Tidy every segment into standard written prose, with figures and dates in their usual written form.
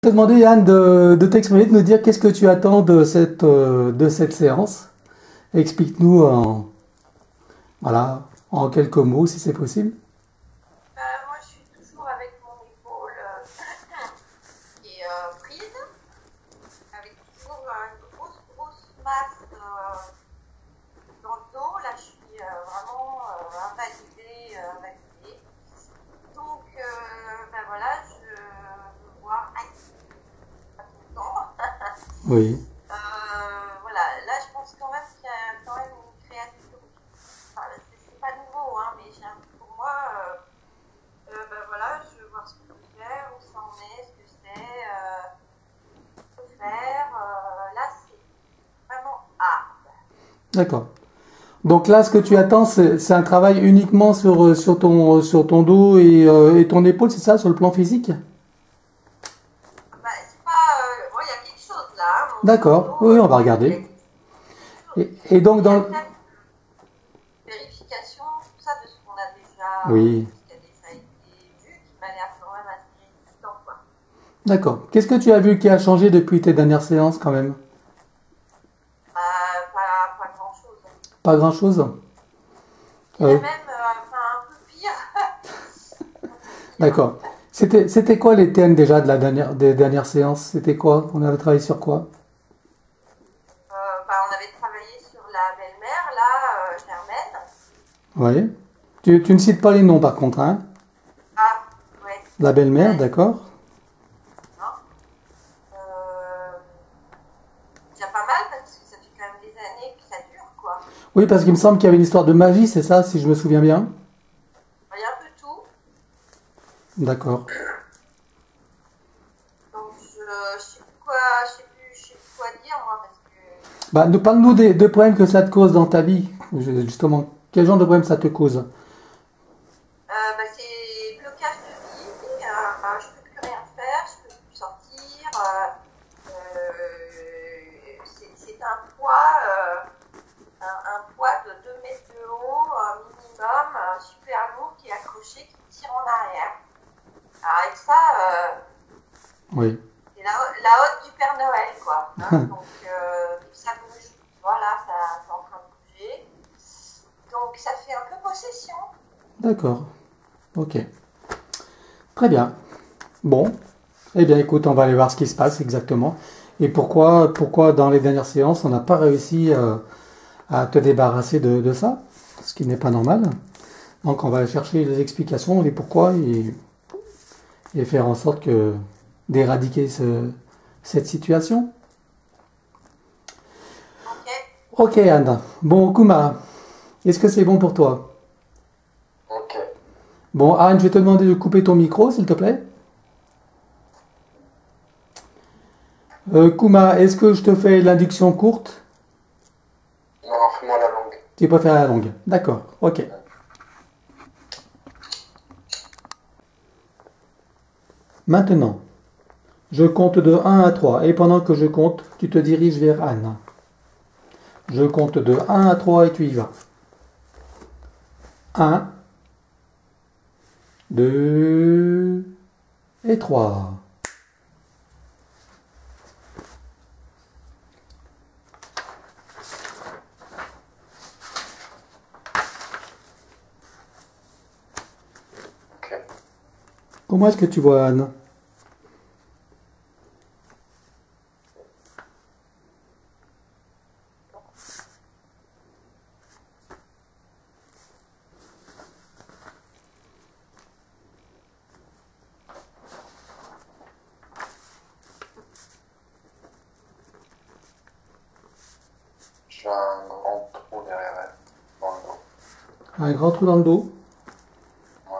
te demander, Yann, de t'exprimer, de nous dire qu'est-ce que tu attends de cette séance. Explique-nous voilà, en quelques mots, si c'est possible. Moi, je suis toujours avec mon épaule qui est prise, avec toujours une grosse masse dans le dos. Là, je suis vraiment invalidée. Donc, voilà, je veux voir pas tout le temps. Oui, Voilà, là, je pense quand même qu'il y a quand même une créature. Enfin, c'est pas nouveau, hein, mais pour moi, voilà, je veux voir ce qu'on peut faire, où ça en est, ce que c'est, ce qu'on peut faire. Là, c'est vraiment hard. d'accord. Donc là, ce que tu attends, c'est un travail uniquement sur ton dos et ton épaule, c'est ça, sur le plan physique? Bah, c'est pas. Bon, il y a quelque chose là, hein, mon D'accord, dos, oui, on va il y a regarder. quelque chose. Et donc, Mais après, vérification, tout ça de ce qu'on a déjà, Oui, de ce qui a déjà été vu, qui m'a l'air quand même assez résistant, quoi. d'accord. Qu'est-ce que tu as vu qui a changé depuis tes dernières séances, quand même? Pas grand-chose. Pas grand-chose? Je dirais Euh, même, enfin, un peu pire. Un peu pire. d'accord. C'était quoi les thèmes déjà des dernières séances? C'était quoi? On avait travaillé sur quoi? On avait travaillé sur la belle-mère, là, Germaine. Oui. Tu ne cites pas les noms, par contre, hein? Ah, ouais, La belle-mère, ouais, d'accord. non. Euh, Déjà pas mal parce que ça fait quand même des années que ça dure, quoi. Oui, parce qu'il me semble qu'il y avait une histoire de magie, c'est ça, si je me souviens bien. Il y a un peu tout, D'accord. donc je sais plus quoi dire, moi, parce que Bah, parle-nous des problèmes que ça te cause dans ta vie, justement. Quel genre de problème ça te cause? c'est blocage de vie, je peux plus rien faire, je peux plus sortir, c'est un poids, un poids de 2 mètres de haut minimum, super lourd qui est accroché, qui tire en arrière. Alors avec ça, Oui. c'est la hotte du Père Noël, quoi. Hein. Donc ça bouge, voilà, ça c'est en train de bouger. Donc ça fait un peu possession. D'accord. Ok. Très bien. Bon. Eh bien, écoute, on va aller voir ce qui se passe exactement. Et pourquoi dans les dernières séances, on n'a pas réussi à te débarrasser de ça, ce qui n'est pas normal. Donc, on va chercher les explications, les pourquoi, et faire en sorte d'éradiquer cette situation. Ok. Ok, Anne. Bon, Kuma, est-ce que c'est bon pour toi? Ok. Bon, Anne, je vais te demander de couper ton micro, s'il te plaît. Kuma, est-ce que je te fais l'induction courte? Non, fais-moi la langue. Tu préfères la longue. D'accord, ok. Maintenant, je compte de 1 à 3 et pendant que je compte, tu te diriges vers Anne. Je compte de 1 à 3 et tu y vas. 1, 2 et 3. Ok. Comment est-ce que tu vois Anne? J'ai un grand trou derrière elle, dans le dos. Un grand trou dans le dos? Ouais.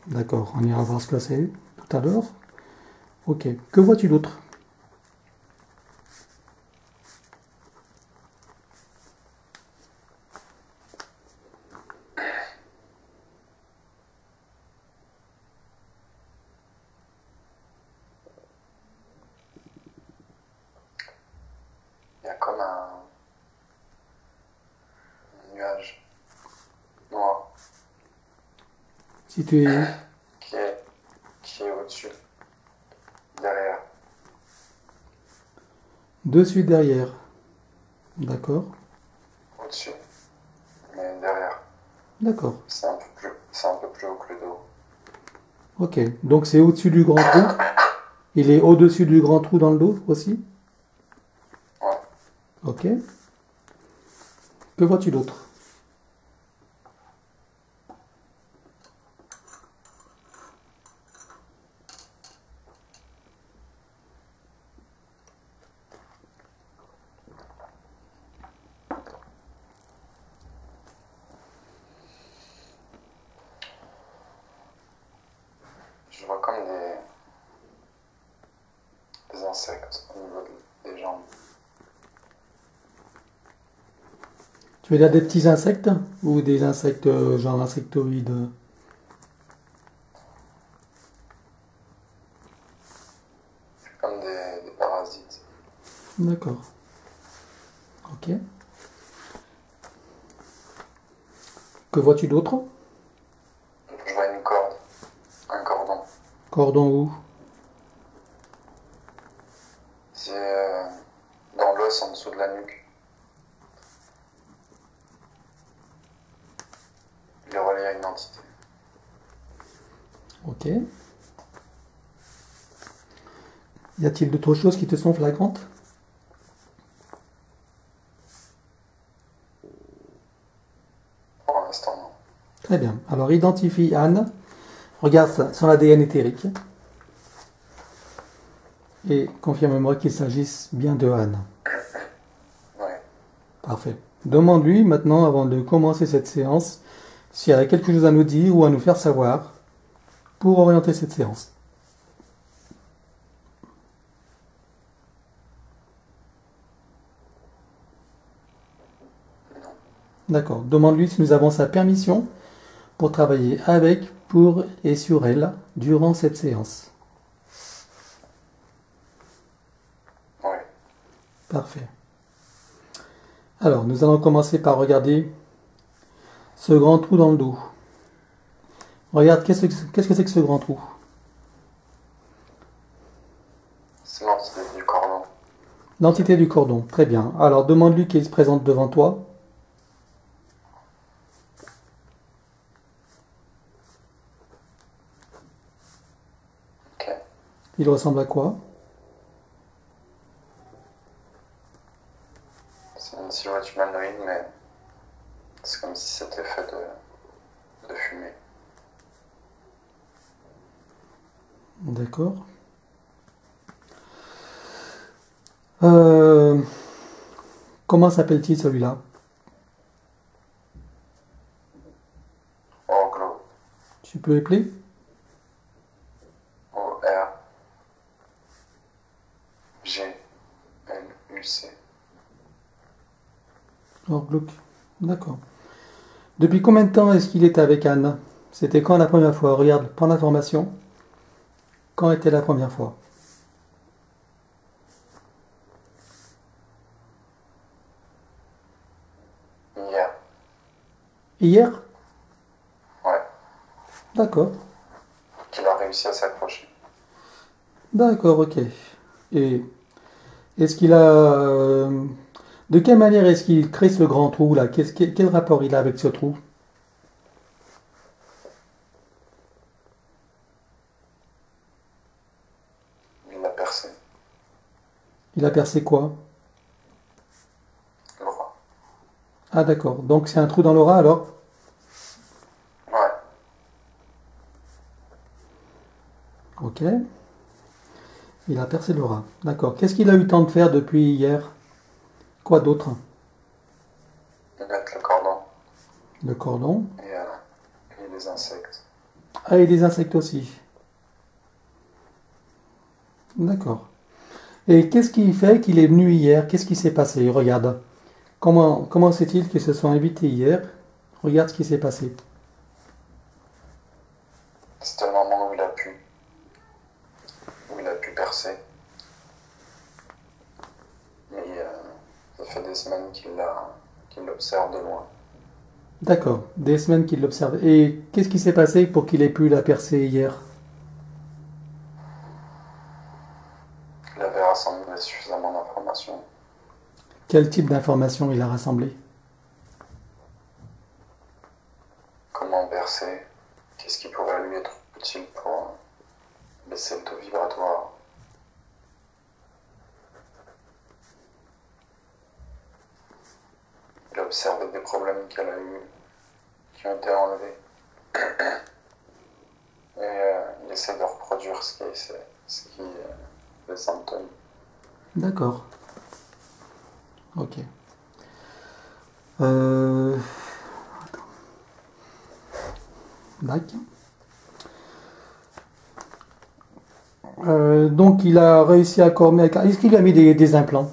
D'accord, on ira voir ce que c'est tout à l'heure. Ok, que vois-tu d'autre? Il y a comme un nuage noir Situé où? qui est, qui est au-dessus, derrière. Dessus, derrière. D'accord. au-dessus, mais derrière. D'accord. C'est un peu plus haut que le dos. Ok. Donc c'est au-dessus du grand trou. Il est au-dessus du grand trou dans le dos aussi. Ouais. Ok. Que vois-tu d'autre? Je vois comme des insectes au niveau des jambes. Tu veux dire des petits insectes ou des insectes genre insectoïdes? Comme des parasites. D'accord. Ok. Que vois-tu d'autre? Je vois une corde, un cordon. Cordon où? C'est dans l'os en dessous de la nuque. Il est relié à une entité. Ok. Y a-t-il d'autres choses qui te sont flagrantes? Pour l'instant, non. Très bien. Alors identifie Anne. Regarde son ADN éthérique. Et confirme-moi qu'il s'agisse bien de Anne. Ouais. Parfait. Demande-lui maintenant, avant de commencer cette séance, s'il y a quelque chose à nous dire ou à nous faire savoir pour orienter cette séance. D'accord. Demande-lui si nous avons sa permission pour travailler avec, pour et sur elle durant cette séance. Ouais. Parfait. Alors, nous allons commencer par regarder ce grand trou dans le dos. Regarde, qu'est-ce que c'est que ce grand trou? C'est l'entité du cordon. L'entité du cordon. Très bien. Alors, demande-lui qu'il se présente devant toi. Ok. Il ressemble à quoi? C'est une silhouette humanoïde, mais c'est comme si c'était fait de fumée. D'accord. Euh, Comment s'appelle-t-il celui-là? Oglo. Tu peux épeler? O-R-G-L-U-C. Orglook. D'accord. Depuis combien de temps est-ce qu'il est avec Anne? C'était quand la première fois? Regarde, prends l'information. Quand était la première fois? Hier. Hier? Ouais. D'accord. Qu'il a réussi à s'accrocher. D'accord, ok. Et est-ce qu'il a... de quelle manière est-ce qu'il crée ce grand trou là? Quel rapport il a avec ce trou? Il l'a percé. Il a percé quoi? L'aura. Ah d'accord. Donc c'est un trou dans l'aura alors? Ouais. Ok. Il a percé l'aura. D'accord. Qu'est-ce qu'il a eu le temps de faire depuis hier? Quoi d'autre? Mettre le cordon Le cordon. et les insectes. Ah, et des insectes aussi. D'accord. Et qu'est-ce qui fait qu'il est venu hier? Qu'est-ce qui s'est passé? Regarde. Comment c'est-il qu'ils se sont invités hier? Regarde ce qui s'est passé. C'était le moment où il a pu percer. Et ça fait des semaines qu'il l'observe de loin. D'accord. Des semaines qu'il l'observe. Et qu'est-ce qui s'est passé pour qu'il ait pu la percer hier? Il a avait rassemblé suffisamment d'informations. Quel type d'informations il a rassemblé? Comment bercer? Qu'est-ce qui pourrait lui être utile pour baisser le taux vibratoire? Il a observé des problèmes qu'elle a eus, qui ont été enlevés. Et il essaie de reproduire les symptômes. D'accord. Ok. Euh... Dac. Donc il a réussi à cormer. Est-ce qu'il lui a mis des implants?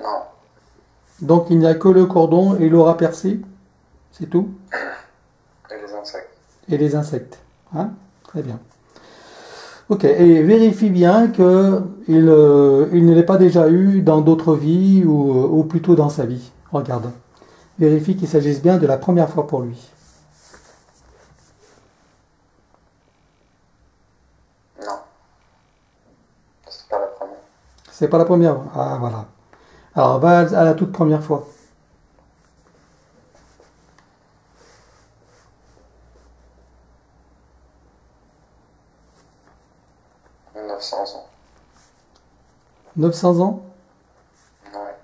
Non, Donc il n'y a que le cordon et l'aura percé, c'est tout? et les insectes. Et les insectes. Hein? Très bien. Ok, et vérifie bien que il ne l'ait pas déjà eu dans d'autres vies ou plutôt dans sa vie. Regarde. Vérifie qu'il s'agisse bien de la première fois pour lui. Non, c'est pas la première. C'est pas la première. Ah voilà. Alors va à la toute première fois. 900 ans. 900 ans? Ouais.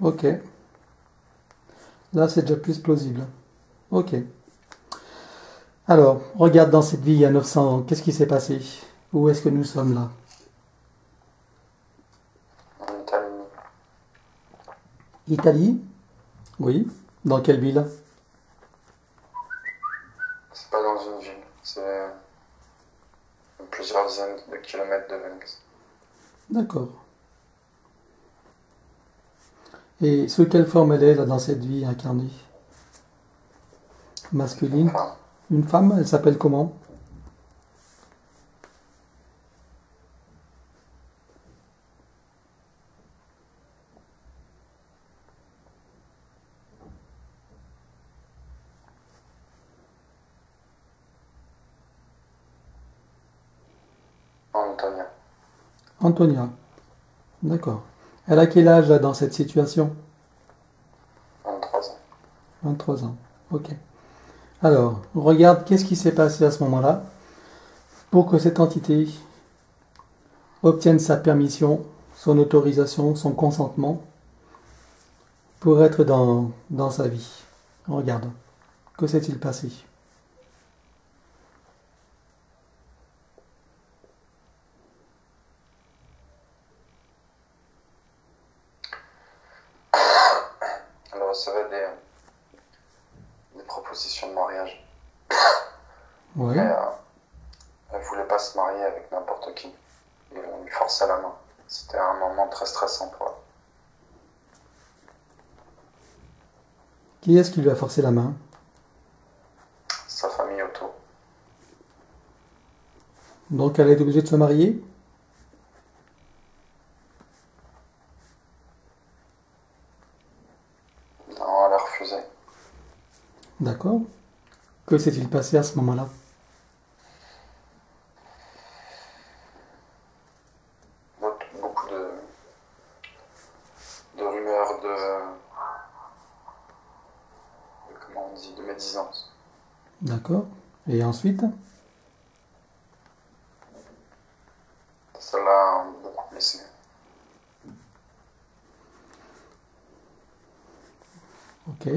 Ok. Là c'est déjà plus plausible. Ok. Alors, regarde dans cette vie il y a 900 ans. Qu'est-ce qui s'est passé? Où est-ce que nous sommes là? En Italie. Italie? Oui. Dans quelle ville? C'est pas dans une ville. C'est plusieurs dizaines de kilomètres de Venise. D'accord. Et sous quelle forme elle est là dans cette vie incarnée? Masculine? Enfin, Une femme? Elle s'appelle comment? Antonia. Antonia. D'accord. Elle a quel âge là dans cette situation? 23 ans. 23 ans. Ok. Alors, regarde qu'est-ce qui s'est passé à ce moment-là pour que cette entité obtienne sa permission, son autorisation, son consentement pour être dans sa vie. Regarde. Que s'est-il passé? Elle recevait des propositions de mariage. Oui. Mais elle voulait pas se marier avec n'importe qui. Et on lui forçait la main. C'était un moment très stressant pour elle. Qui est-ce qui lui a forcé la main? Sa famille autour. Donc elle est obligée de se marier? Non, elle a refusé. D'accord. Que s'est-il passé à ce moment-là? Beaucoup de rumeurs comment on dit, de médisance. D'accord. Et ensuite? Ça l'a beaucoup blessé. Ok.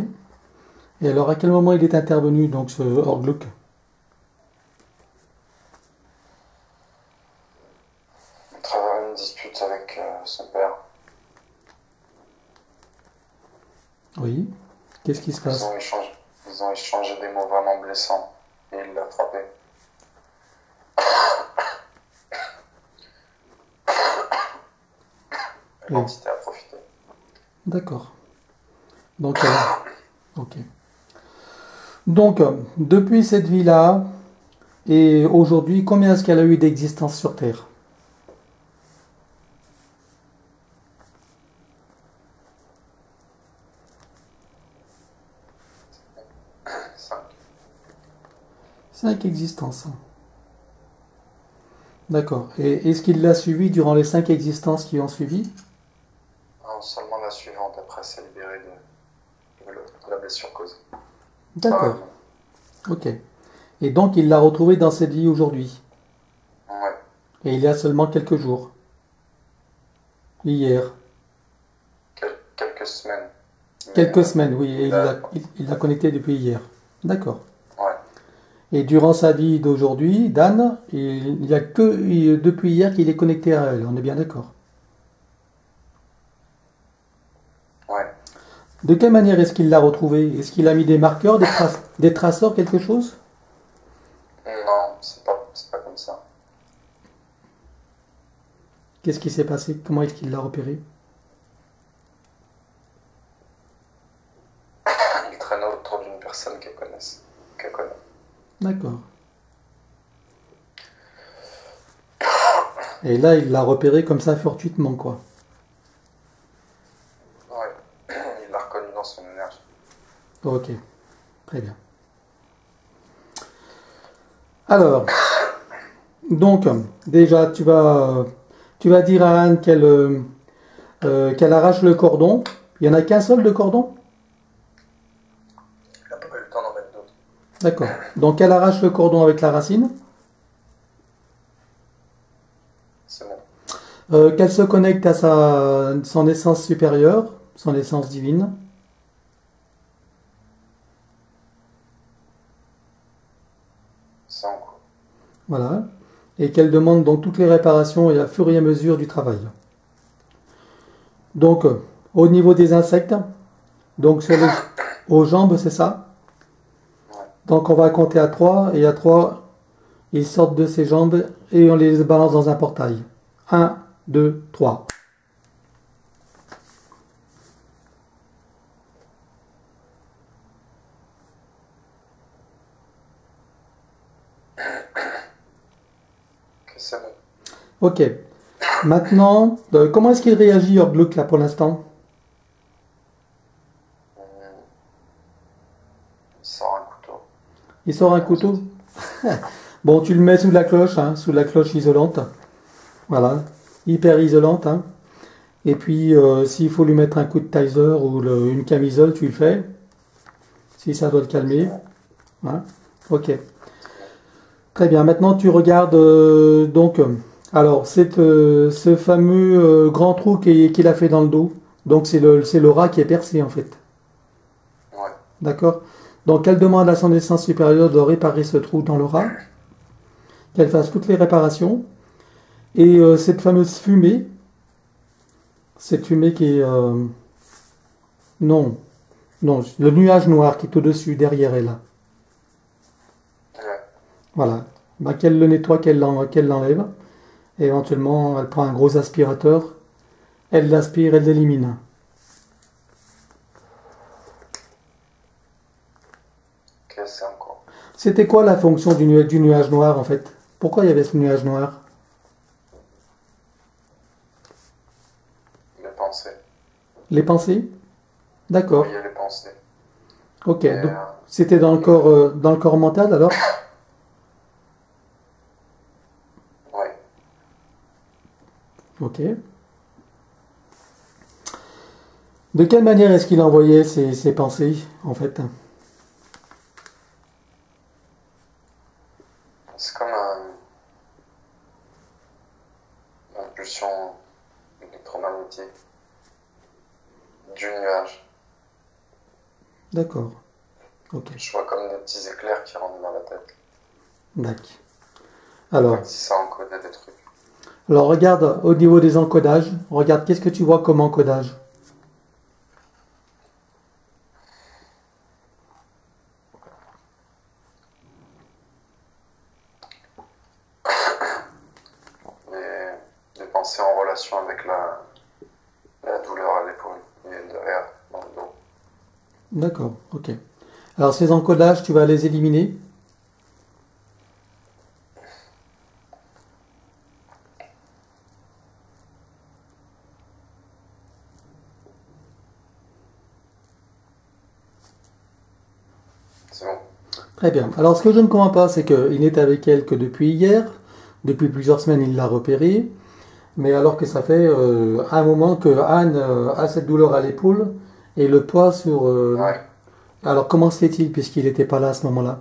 Et alors à quel moment il est intervenu donc ce Orgluk? À travers une dispute avec son père, Oui. Qu'est-ce qui se passe? ils ont échangé des mots vraiment blessants et il l'a frappé. Et- L'entité a profité. D'accord. Donc, ok. Donc, depuis cette vie-là et aujourd'hui, combien est-ce qu'elle a eu d'existence sur Terre? 5. 5 existences. D'accord. Et est-ce qu'il l'a suivi durant les 5 existences qui ont suivi? Non, seulement la suivante, après s'est libéré de la blessure causée. D'accord. Ok. Et donc il l'a retrouvé dans cette vie aujourd'hui. Ouais, Et il y a seulement quelques jours. Hier. quelques semaines. Mais, Quelques semaines, oui. Et il a- il l'a connecté depuis hier. D'accord. ouais, Et durant sa vie d'aujourd'hui, Dan, il n'y a que depuis hier qu'il est connecté à elle. On est bien d'accord. ouais. De quelle manière est-ce qu'il l'a retrouvé? Est-ce qu'il a mis des marqueurs, des traceurs, quelque chose? Non, c'est pas comme ça. Qu'est-ce qui s'est passé? Comment est-ce qu'il l'a repéré? Il traîne autour d'une personne qu'elle connaît. D'accord. Et là, il l'a repéré comme ça fortuitement, quoi. Ouais, il l'a reconnu dans son énergie. Ok, très bien. Alors, donc, déjà, tu vas dire à Anne qu'elle arrache le cordon. Il n'y en a qu'un seul de cordon? Il n'a pas eu le temps d'en mettre d'autres. D'accord. Donc, elle arrache le cordon avec la racine. C'est bon. Qu'elle se connecte à son essence supérieure, son essence divine. C'est en cours. Voilà. Et qu'elle demande donc toutes les réparations et à fur et à mesure du travail. Donc, au niveau des insectes, donc aux jambes, c'est ça? Ouais. Donc, on va compter à 3 et à 3, ils sortent de ses jambes et on les balance dans un portail. 1, 2, 3. Ok, c'est bon. Ok. Maintenant, comment est-ce qu'il réagit, Orgluck, là, pour l'instant? Il sort un couteau. Il sort un couteau? Bon, tu le mets sous la cloche, hein, sous la cloche isolante. Voilà. Hyper isolante, hein. Et puis, s'il faut lui mettre un coup de taser ou une camisole, tu le fais. Si ça doit le calmer. Hein. Ok. Très bien. Maintenant, tu regardes alors, ce fameux grand trou qu'il a fait dans le dos. Donc, c'est le rat qui est percé, en fait. Ouais. D'accord? Donc, elle demande à son essence supérieure de réparer ce trou dans le rat. Qu'elle fasse toutes les réparations. Et cette fameuse fumée, cette fumée qui est... non, non, le nuage noir qui est au-dessus, derrière elle, là. Ouais. Voilà. Ben, qu'elle le nettoie, qu'elle l'enlève. Et éventuellement, elle prend un gros aspirateur. Elle l'aspire, elle l'élimine. Ok, c'est en cours. C'était quoi la fonction du nuage noir, en fait? Pourquoi il y avait ce nuage noir? Les pensées. Les pensées? D'accord. Voyez les pensées. Ok. Et, Donc, c'était dans le corps mental, alors? ouais. Ok. De quelle manière est-ce qu'il envoyait ses pensées, en fait? C'est comme une impulsion électromagnétique du nuage. D'accord. Ok. Je vois comme des petits éclairs qui rentrent dans la tête. D'accord. Alors, Comme si ça encodait des trucs. alors, regarde au niveau des encodages. Regarde, qu'est-ce que tu vois comme encodage? Des pensées en relation avec la douleur à l'épaule et derrière, dans le dos. D'accord. Ok. Alors, ces encodages, tu vas les éliminer. C'est bon. Très bien. Alors, ce que je ne comprends pas, c'est qu'il n'est avec elle que depuis hier. Depuis plusieurs semaines, il l'a repéré. Mais alors que ça fait un moment que Anne a cette douleur à l'épaule et le poids sur... Ouais. Alors comment se fait-il puisqu'il n'était pas là à ce moment-là?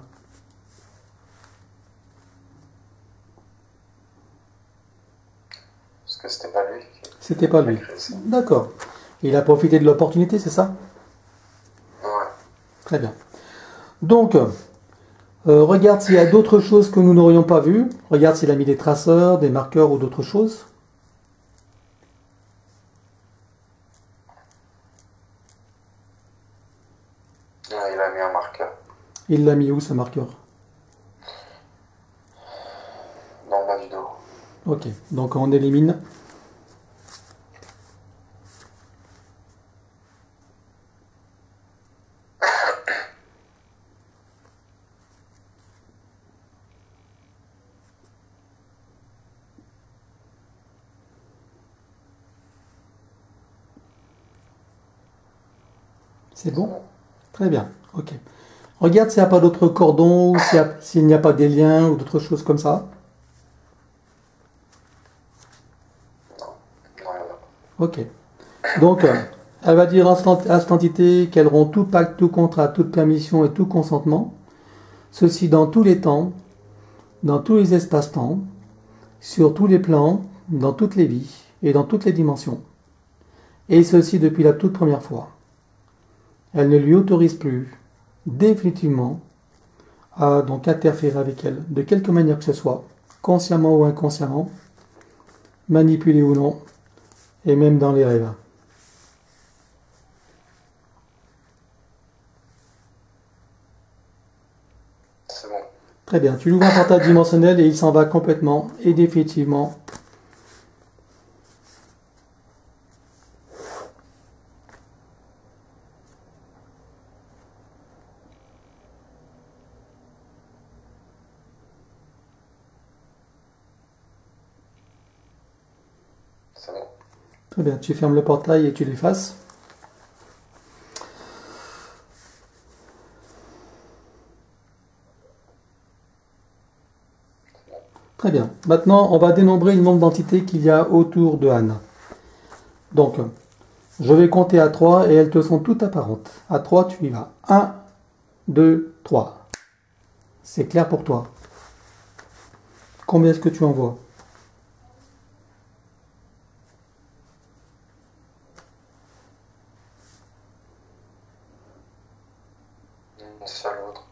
Parce que c'était pas lui C'était pas qui a lui. créé ça. D'accord. Il a profité de l'opportunité, c'est ça? Ouais. Très bien. Donc, regarde s'il y a d'autres choses que nous n'aurions pas vues. Regarde s'il a mis des traceurs, des marqueurs ou d'autres choses. Ouais, il a mis un marqueur Il l'a mis où ce marqueur? dans le bas du dos. Ok, donc on élimine. C'est bon? Très bien, ok. Regarde s'il n'y a pas d'autres cordons, ou s'il n'y a pas des liens ou d'autres choses comme ça. Non, il y en a pas. Ok. Donc, elle va dire à cette entité qu'elle rompt tout pacte, tout contrat, toute permission et tout consentement. Ceci dans tous les temps, dans tous les espaces-temps, sur tous les plans, dans toutes les vies et dans toutes les dimensions. Et ceci depuis la toute première fois. Elle ne lui autorise plus, définitivement, à donc interférer avec elle, de quelque manière que ce soit, consciemment ou inconsciemment, manipulé ou non, et même dans les rêves. C'est bon. Très bien, tu l'ouvres un portail dimensionnel et il s'en va complètement et définitivement. C'est bon. Très bien, tu fermes le portail et tu l'effaces. Très bien. Maintenant, on va dénombrer le nombre d'entités qu'il y a autour de Anne. Donc, je vais compter à 3 et elles te sont toutes apparentes. À 3, tu y vas. 1, 2, 3. C'est clair pour toi. Combien est-ce que tu en vois? Une seule autre.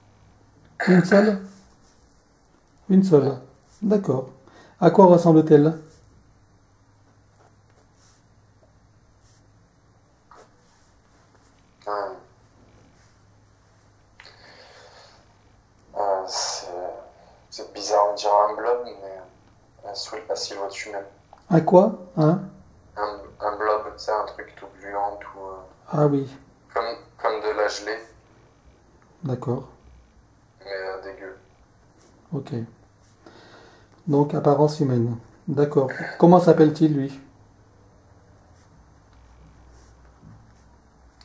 Une seule? Une seule. D'accord. À quoi ressemble-t-elle? Hum. C'est bizarre, on dirait un blob, mais sous la silhouette humaine. À quoi? Hein? Un blob, c'est un truc tout gluant, tout. Ah oui, Comme de la gelée, d'accord. mais dégueu. Ok. Donc, apparence humaine. D'accord. Comment s'appelle-t-il, lui?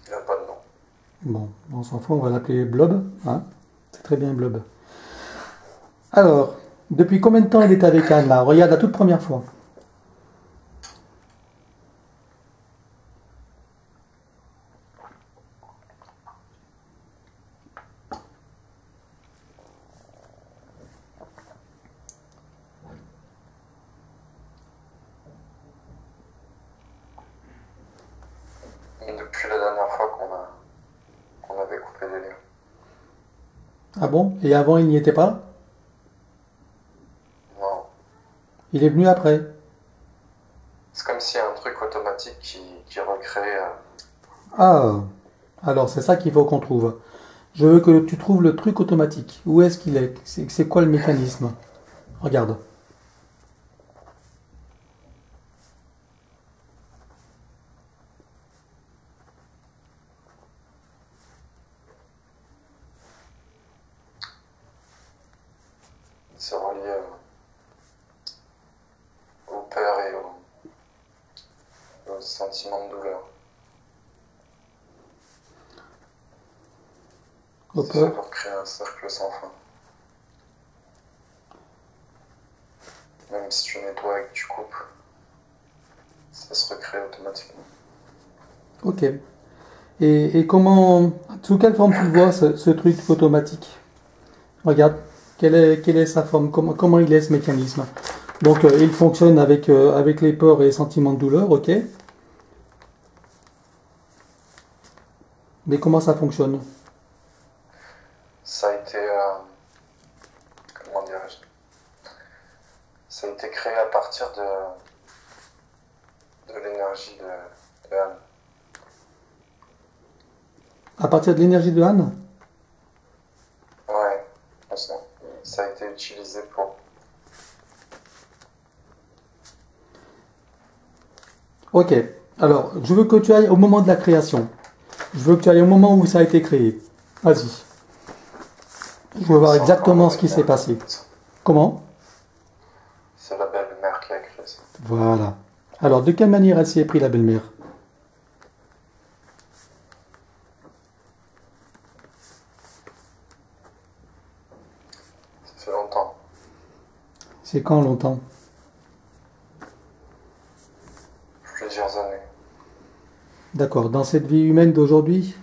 Il n'a pas de nom. Bon, on s'en fout, on va l'appeler Blob. Hein? C'est très bien, Blob. Alors, depuis combien de temps il est avec Anne, là? Regarde la toute première fois. Depuis la dernière fois qu'on avait coupé les liens. Ah bon? Et avant, il n'y était pas? Non. Il est venu après. C'est comme s'il y a un truc automatique qui recrée. Ah, alors c'est ça qu'il faut qu'on trouve. Je veux que tu trouves le truc automatique. Où est-ce qu'il est? C'est quoi le mécanisme? Regarde. C'est relié au peur et au sentiment de douleur. Au C'est peur. fait pour créer un cercle sans fin. Même si tu nettoies et que tu coupes, ça se recrée automatiquement. Ok. Et comment, sous quelle forme tu le vois, ce truc automatique? Regarde, quelle est sa forme, comment il est ce mécanisme? Donc, il fonctionne avec les peurs et les sentiments de douleur, ok? Mais comment ça fonctionne? Ça a été, comment dirais-je, ça a été créé à partir de l'énergie de Anne. À partir de l'énergie de Anne? Ouais, ça a été utilisé pour. Ok. Alors, je veux que tu ailles au moment de la création. Je veux que tu ailles au moment où ça a été créé. Vas-y. Je veux voir C'est exactement encore ce qui s'est bien. passé. Comment? C'est la belle-mère qui a créé ça. Voilà. Alors, de quelle manière elle s'y est pris, la belle-mère? Ça fait longtemps. C'est quand longtemps? Plusieurs années. D'accord. Dans cette vie humaine d'aujourd'hui?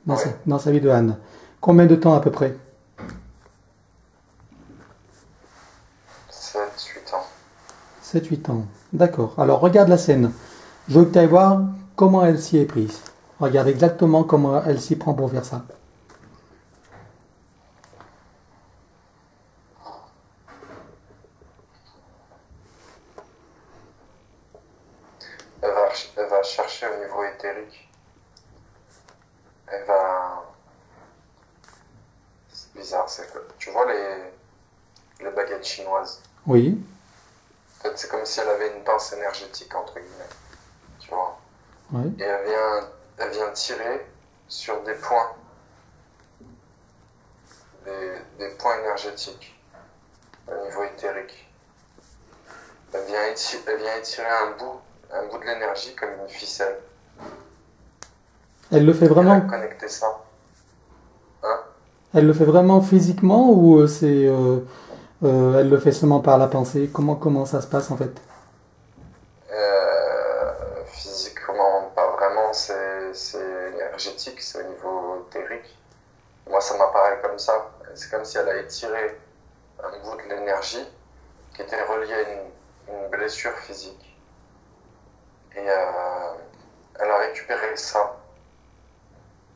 Oui, Dans sa vie de Anne. Combien de temps à peu près? 7, 8 ans. 7, 8 ans. D'accord. Alors, regarde la scène. Je veux que tu ailles voir comment elle s'y est prise. Regarde exactement comment elle s'y prend pour faire ça. Elle va chercher au niveau éthérique. Elle va. C'est bizarre, c'est que. Tu vois les baguettes chinoises? Oui. En fait, c'est comme si elle avait une pince énergétique, entre guillemets. Tu vois? Oui. Et elle vient tirer sur des points. Des points énergétiques au niveau éthérique. Elle vient étirer un bout de l'énergie comme une ficelle. Elle le fait Elle va vraiment, connecter ça. Hein? elle le fait vraiment physiquement ou elle le fait seulement par la pensée? Comment ça se passe en fait? Physiquement, pas vraiment, c'est énergétique, c'est au niveau éthérique. Moi, ça m'apparaît comme ça. C'est comme si elle a étiré un bout de l'énergie qui était relié à une blessure physique. Et elle a récupéré ça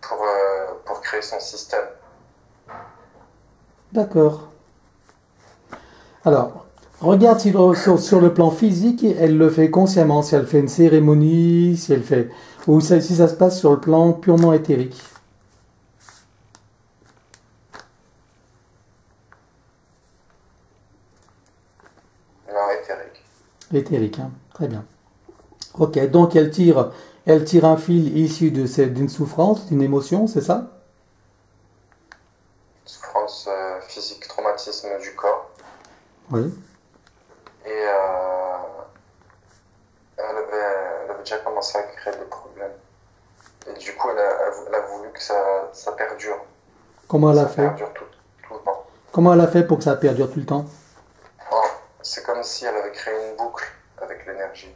pour créer son système. D'accord. Alors, regarde si sur le plan physique, elle le fait consciemment, si elle fait une cérémonie, si elle fait, ou si ça se passe sur le plan purement éthérique. Non, éthérique. Éthérique, hein. Très bien. Ok, donc elle tire un fil issu d'une souffrance, d'une émotion, c'est ça? Souffrance physique, traumatisme du corps. Oui. Et elle avait déjà commencé à créer des problèmes. Et du coup, elle a voulu que ça perdure. Comment elle a Ça fait? perdure tout le temps. Comment elle a fait pour que ça perdure tout le temps? Oh, c'est comme si elle avait créé une boucle avec l'énergie.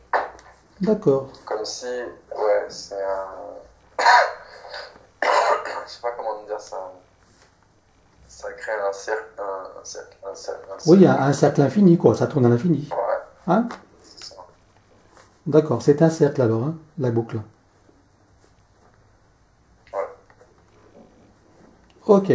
D'accord. Comme si, ouais, c'est un. Je sais pas comment dire ça. Ça crée un cercle, un cercle, un cercle, un cercle. Oui, un cercle infini, quoi. Ça tourne à l'infini. Ouais, Hein? c'est ça. D'accord, c'est un cercle alors, hein, la boucle. Ouais. Ok.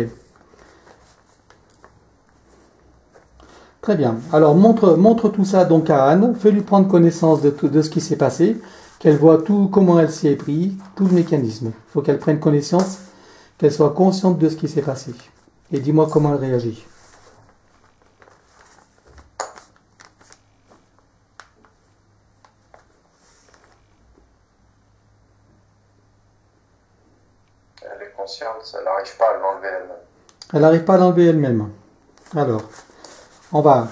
Très bien. Alors montre tout ça donc à Anne, fais-lui prendre connaissance de ce qui s'est passé, qu'elle voit tout comment elle s'y est pris, tout le mécanisme. Il faut qu'elle prenne connaissance, qu'elle soit consciente de ce qui s'est passé. Et dis-moi comment elle réagit. Elle est consciente, elle n'arrive pas à l'enlever elle-même. Elle n'arrive pas à l'enlever elle-même. Alors, on va,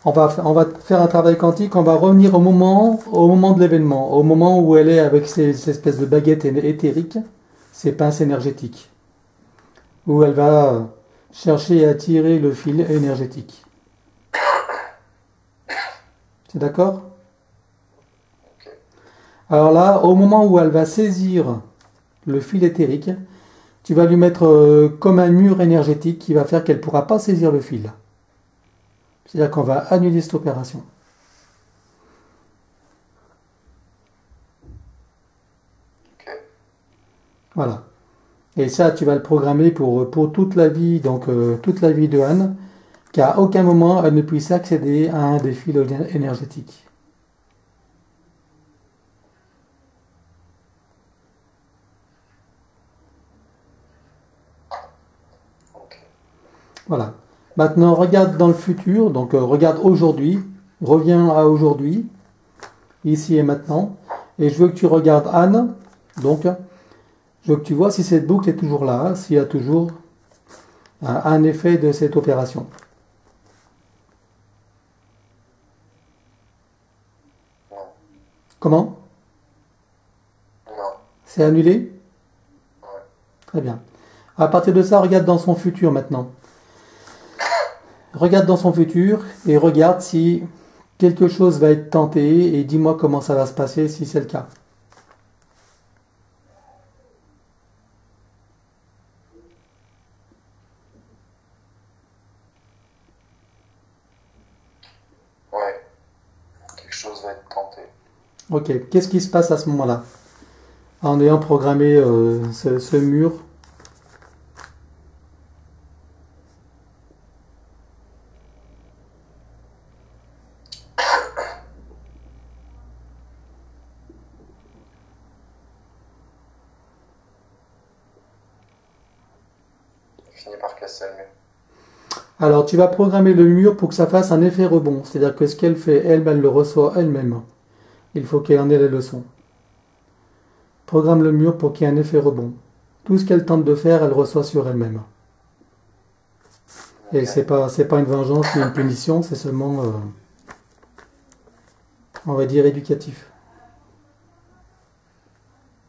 on va faire un travail quantique, on va revenir au moment de l'événement, au moment où elle est avec ces espèces de baguettes éthériques, ces pinces énergétiques, où elle va chercher à tirer le fil énergétique. C'est d'accord? Ok. Alors là, au moment où elle va saisir le fil éthérique, tu vas lui mettre comme un mur énergétique qui va faire qu'elle ne pourra pas saisir le fil. C'est-à-dire qu'on va annuler cette opération. Ok. Voilà. Et ça, tu vas le programmer pour toute la vie, donc toute la vie de Anne, qu'à aucun moment elle ne puisse accéder à un des fils énergétiques. Ok. Voilà. Maintenant, regarde dans le futur, donc regarde aujourd'hui, reviens à aujourd'hui, ici et maintenant, et je veux que tu regardes Anne, donc je veux que tu vois si cette boucle est toujours là, s'il y a toujours un effet de cette opération. Non. Comment? Non. C'est annulé? Ouais. Très bien. À partir de ça, regarde dans son futur maintenant. Regarde dans son futur et regarde si quelque chose va être tenté et dis-moi comment ça va se passer si c'est le cas. Ouais. Quelque chose va être tenté. Ok, qu'est-ce qui se passe à ce moment-là? En ayant programmé ce mur. Il finit par casser le mur. Alors tu vas programmer le mur pour que ça fasse un effet rebond. C'est-à-dire que ce qu'elle fait, elle le reçoit elle-même. Il faut qu'elle en ait les leçons. Programme le mur pour qu'il y ait un effet rebond. Tout ce qu'elle tente de faire, elle reçoit sur elle-même. Et Ok. c'est pas une vengeance ni une punition, c'est seulement, on va dire, éducatif.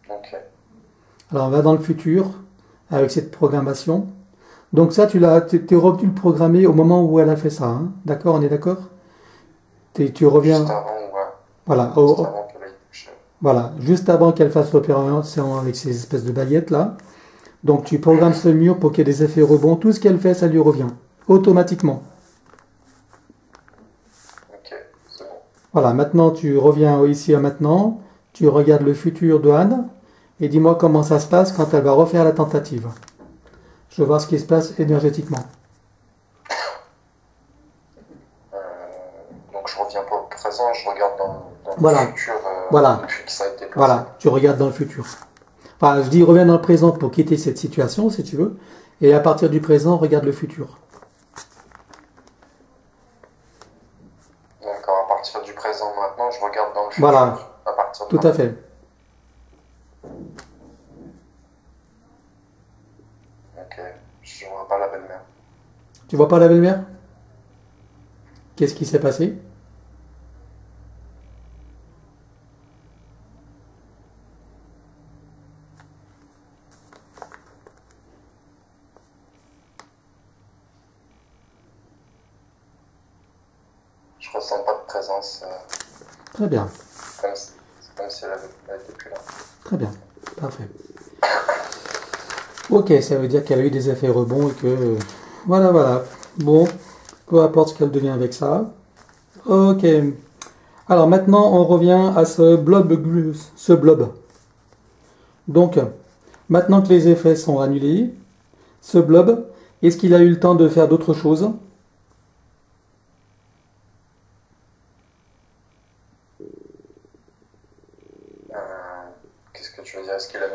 Ok. Alors on va dans le futur avec cette programmation. Donc ça, t'es revenu le programmer au moment où elle a fait ça, hein. D'accord, on est d'accord? Tu reviens, Juste avant, ouais. voilà, Juste avant qu'elle aille toucher. voilà, juste avant qu'elle fasse l'opération avec ces espèces de baguettes là. Donc tu programmes ce mur pour qu'il y ait des effets rebonds. Tout ce qu'elle fait, ça lui revient automatiquement. Ok, c'est bon. Voilà, maintenant tu reviens ici à maintenant. Tu regardes le futur de Anne et dis-moi comment ça se passe quand elle va refaire la tentative. Je veux voir ce qui se passe énergétiquement. Euh, donc je reviens pas au présent, je regarde dans Voilà. le futur Voilà. depuis que ça a été placé. Voilà, tu regardes dans le futur. Enfin, je dis reviens dans le présent pour quitter cette situation, si tu veux. Et à partir du présent, regarde le futur. D'accord, à partir du présent maintenant, je regarde dans le futur. Voilà, À partir de tout à fait. Ok, je vois pas la belle-mère. Tu vois pas la belle-mère? Qu'est-ce qui s'est passé? Je ressens pas de présence, Très bien, c'est comme si elle était plus là. très bien, parfait. Ok, ça veut dire qu'elle a eu des effets rebonds et que... Voilà, voilà. Bon, peu importe ce qu'elle devient avec ça. Ok. Alors maintenant, on revient à ce blob. Donc, maintenant que les effets sont annulés, ce blob, est-ce qu'il a eu le temps de faire d'autres choses? Qu'est-ce que tu veux dire? Est-ce qu'il a mis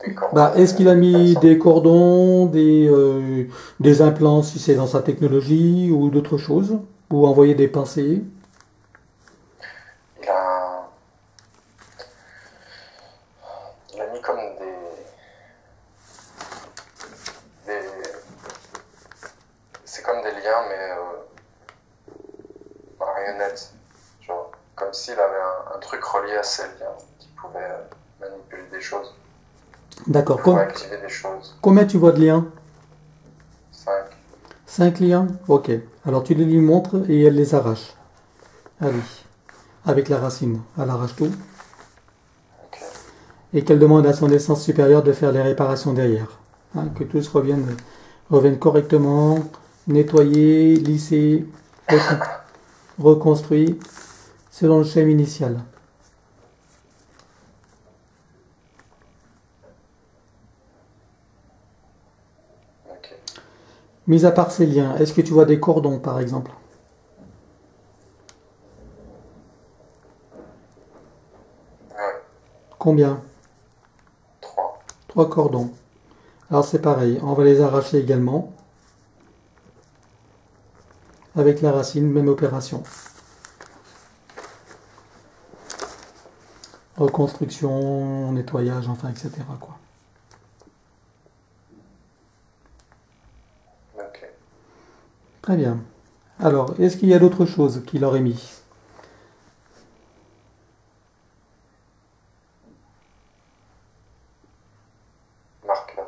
des cordons? Bah, est-ce qu'il a mis comme ça des cordons, des implants si c'est dans sa technologie ou d'autres choses? Ou envoyer des pensées? Il a, il a mis comme des... C'est comme des liens, mais marionnettes. Genre, comme s'il avait un truc relié à ces liens qui pouvait manipuler des choses, D'accord. qui pouvait activer des choses. Combien tu vois de liens? 5. 5 liens? Ok. Alors tu les lui montres et elle les arrache. Allez. avec la racine. Elle arrache tout. Ok. Et qu'elle demande à son essence supérieure de faire les réparations derrière. Hein, que tout se revienne correctement, nettoyé, lissé, reconstruit, selon le schéma initial. Ok. Mis à part ces liens, est-ce que tu vois des cordons par exemple? Ouais. Combien? 3. 3 cordons. Alors c'est pareil, on va les arracher également. Avec la racine, même opération. Reconstruction, nettoyage, enfin, etc. quoi. Ok. Très bien. Alors, est-ce qu'il y a d'autres choses qu'il aurait mis? Marque-là.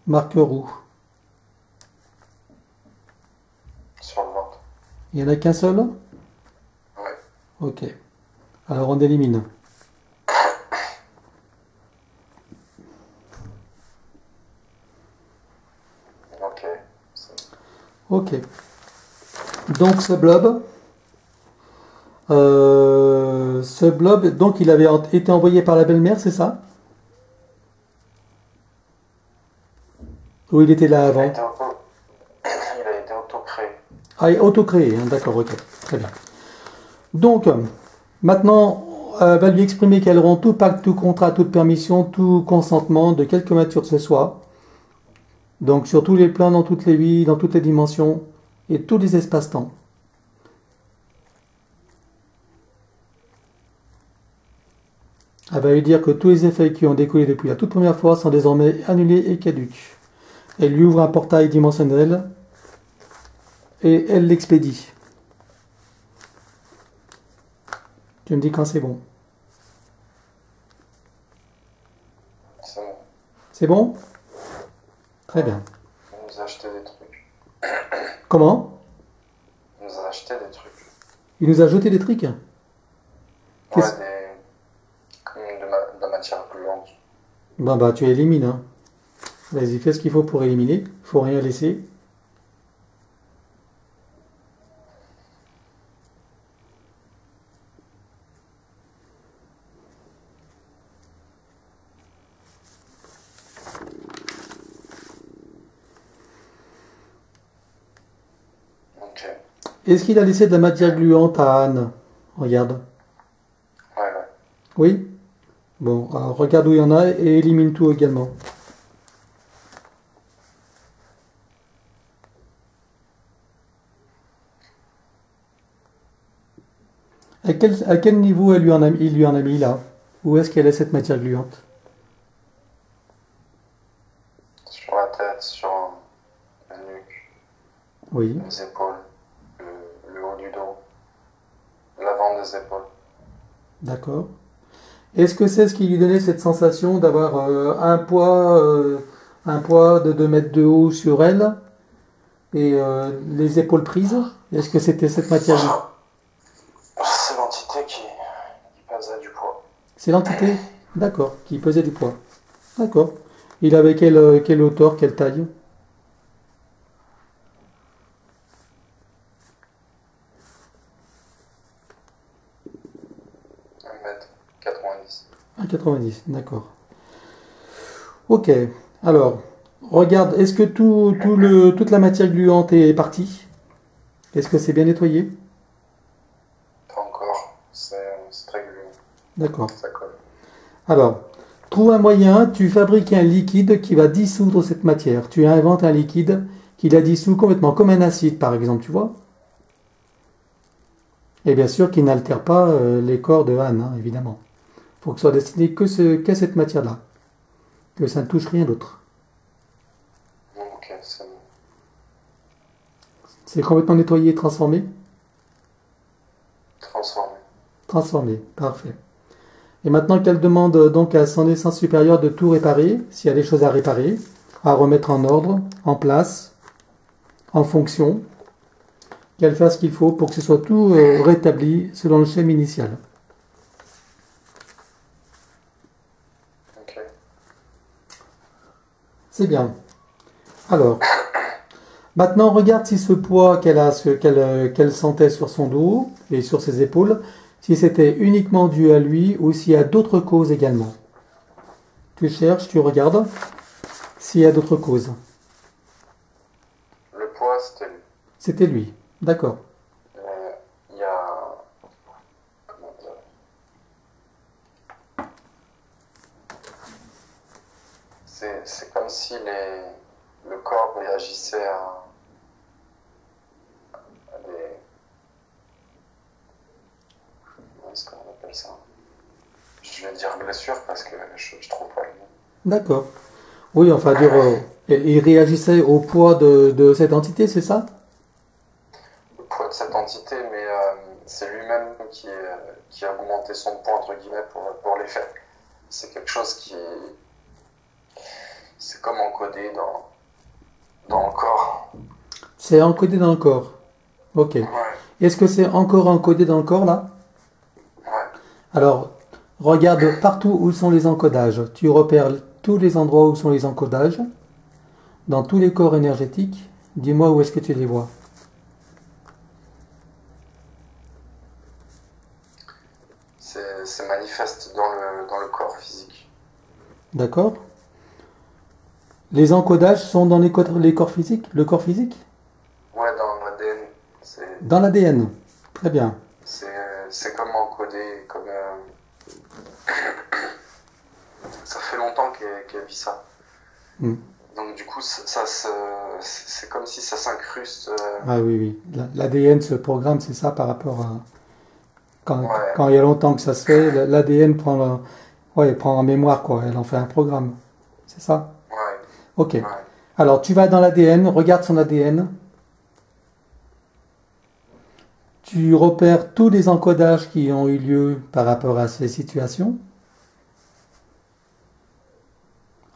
Marqueur où? Sur le ventre. Il n'y en a qu'un seul? Ouais. Ok. Alors on élimine. Ok. Ok. Donc ce blob, donc il avait été envoyé par la belle-mère, c'est ça? Ou il était là Il a avant? été il a été auto-créé. Ah, auto-créé, hein, d'accord, ok. Très bien. Donc, maintenant, elle va lui exprimer qu'elle rend tout pacte, tout contrat, toute permission, tout consentement, de quelque nature que ce soit. Donc, sur tous les plans, dans toutes les vies, dans toutes les dimensions et tous les espaces-temps. Elle va lui dire que tous les effets qui ont découlé depuis la toute première fois sont désormais annulés et caducs. Elle lui ouvre un portail dimensionnel et elle l'expédie. Tu me dis quand c'est bon. C'est bon. C'est bon? Très bien. Il nous a acheté des trucs. Comment? Il nous a acheté des trucs. Il nous a jeté des trucs? Ouais, Qu'est-ce- comme de la matière gluante. Bah, tu élimines, hein. Vas-y, fais ce qu'il faut pour éliminer. Faut rien laisser. Ok. Est-ce qu'il a laissé de la matière gluante à Anne? Regarde. Ouais, ouais. Oui? Bon, alors regarde où il y en a et élimine tout également. À quel niveau il lui en a mis là? Où est-ce qu'elle est cette matière gluante? Sur la tête, sur la nuque, Oui. les épaules, le haut du dos, l'avant des épaules. D'accord. Est-ce que c'est ce qui lui donnait cette sensation d'avoir un poids de 2 mètres de haut sur elle et les épaules prises? Est-ce que c'était cette matière? C'est l'entité qui pesait du poids. C'est l'entité? D'accord, qui pesait du poids. D'accord. Il avait quelle hauteur, quelle taille? 1,90 m. 1,90, d'accord. Ok, alors, regarde, est-ce que toute la matière gluante est partie? Est-ce que c'est bien nettoyé? Pas encore, c'est très gluant, D'accord. ça colle. Alors, trouve un moyen, tu fabriques un liquide qui va dissoudre cette matière. Tu inventes un liquide qui la dissout complètement, comme un acide par exemple, tu vois? Et bien sûr qui n'altère pas les corps de Anne, hein, évidemment. Il faut que ce soit destiné qu'à cette matière-là. Que ça ne touche rien d'autre. Ok, c'est bon. C'est complètement nettoyé et transformé? Transformé. Transformé, parfait. Et maintenant qu'elle demande donc à son essence supérieure de tout réparer, s'il y a des choses à réparer, à remettre en ordre, en place, en fonction, qu'elle fasse ce qu'il faut pour que ce soit tout rétabli selon le schéma initial. Ok. C'est bien. Alors, maintenant regarde si ce poids qu'elle sentait sur son dos et sur ses épaules, si c'était uniquement dû à lui ou s'il y a d'autres causes également. Tu cherches, tu regardes s'il y a d'autres causes. Le poids, c'était lui. C'était lui. D'accord. Il y a. Comment dire? C'est comme si le corps réagissait à des. Comment est-ce qu'on appelle ça? Je vais dire blessure parce que je trouve pas le mot. D'accord. Oui, enfin, dire, il réagissait au poids de cette entité, c'est ça? Le poids de cette entité, mais c'est lui-même qui a augmenté son poids, entre guillemets, pour les faits. C'est quelque chose c'est comme encodé dans le corps. C'est encodé dans le corps. Ok. Ouais, Est-ce que c'est encore encodé dans le corps là? ouais. Alors, regarde partout où sont les encodages. Tu repères tous les endroits où sont les encodages. Dans tous les corps énergétiques. Dis-moi où est-ce que tu les vois. C'est manifeste dans le corps physique. D'accord? Les encodages sont dans les corps physiques? Le corps physique? Ouais, dans l'ADN. Dans l'ADN. Très bien. C'est comme encodé, comme. Ça fait longtemps qu'elle vit ça. Hmm. Donc du coup, c'est comme si ça s'incruste. Ah oui, oui. L'ADN, ce programme, c'est ça par rapport à... Ouais, Quand il y a longtemps que ça se fait, l'ADN prend en mémoire, quoi. Elle en fait un programme. C'est ça? ouais, Ok. ouais. Alors, tu vas dans l'ADN, regarde son ADN. Tu repères tous les encodages qui ont eu lieu par rapport à ces situations,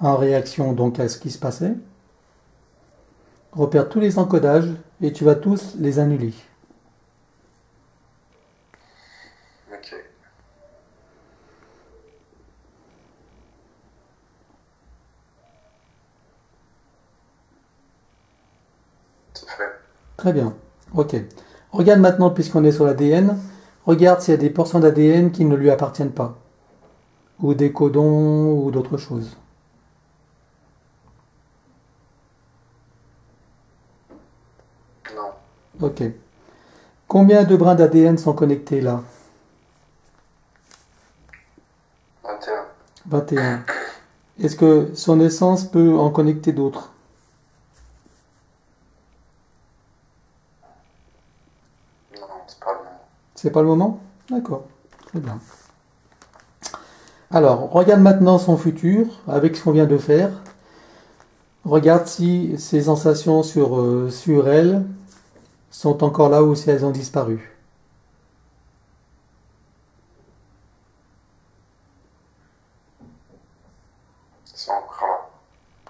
en réaction donc à ce qui se passait. Repère tous les encodages et tu vas tous les annuler. Ok. C'est fait. Très bien. Ok. Regarde maintenant, puisqu'on est sur l'ADN, regarde s'il y a des portions d'ADN qui ne lui appartiennent pas, ou des codons, ou d'autres choses. Non. Ok. Combien de brins d'ADN sont connectés là? 21. 21. Est-ce que son essence peut en connecter d'autres? Non, c'est pas le nom. C'est pas le moment? D'accord. Très bien. Alors, regarde maintenant son futur avec ce qu'on vient de faire. Regarde si ses sensations sur elle sont encore là ou si elles ont disparu. C'est encore là.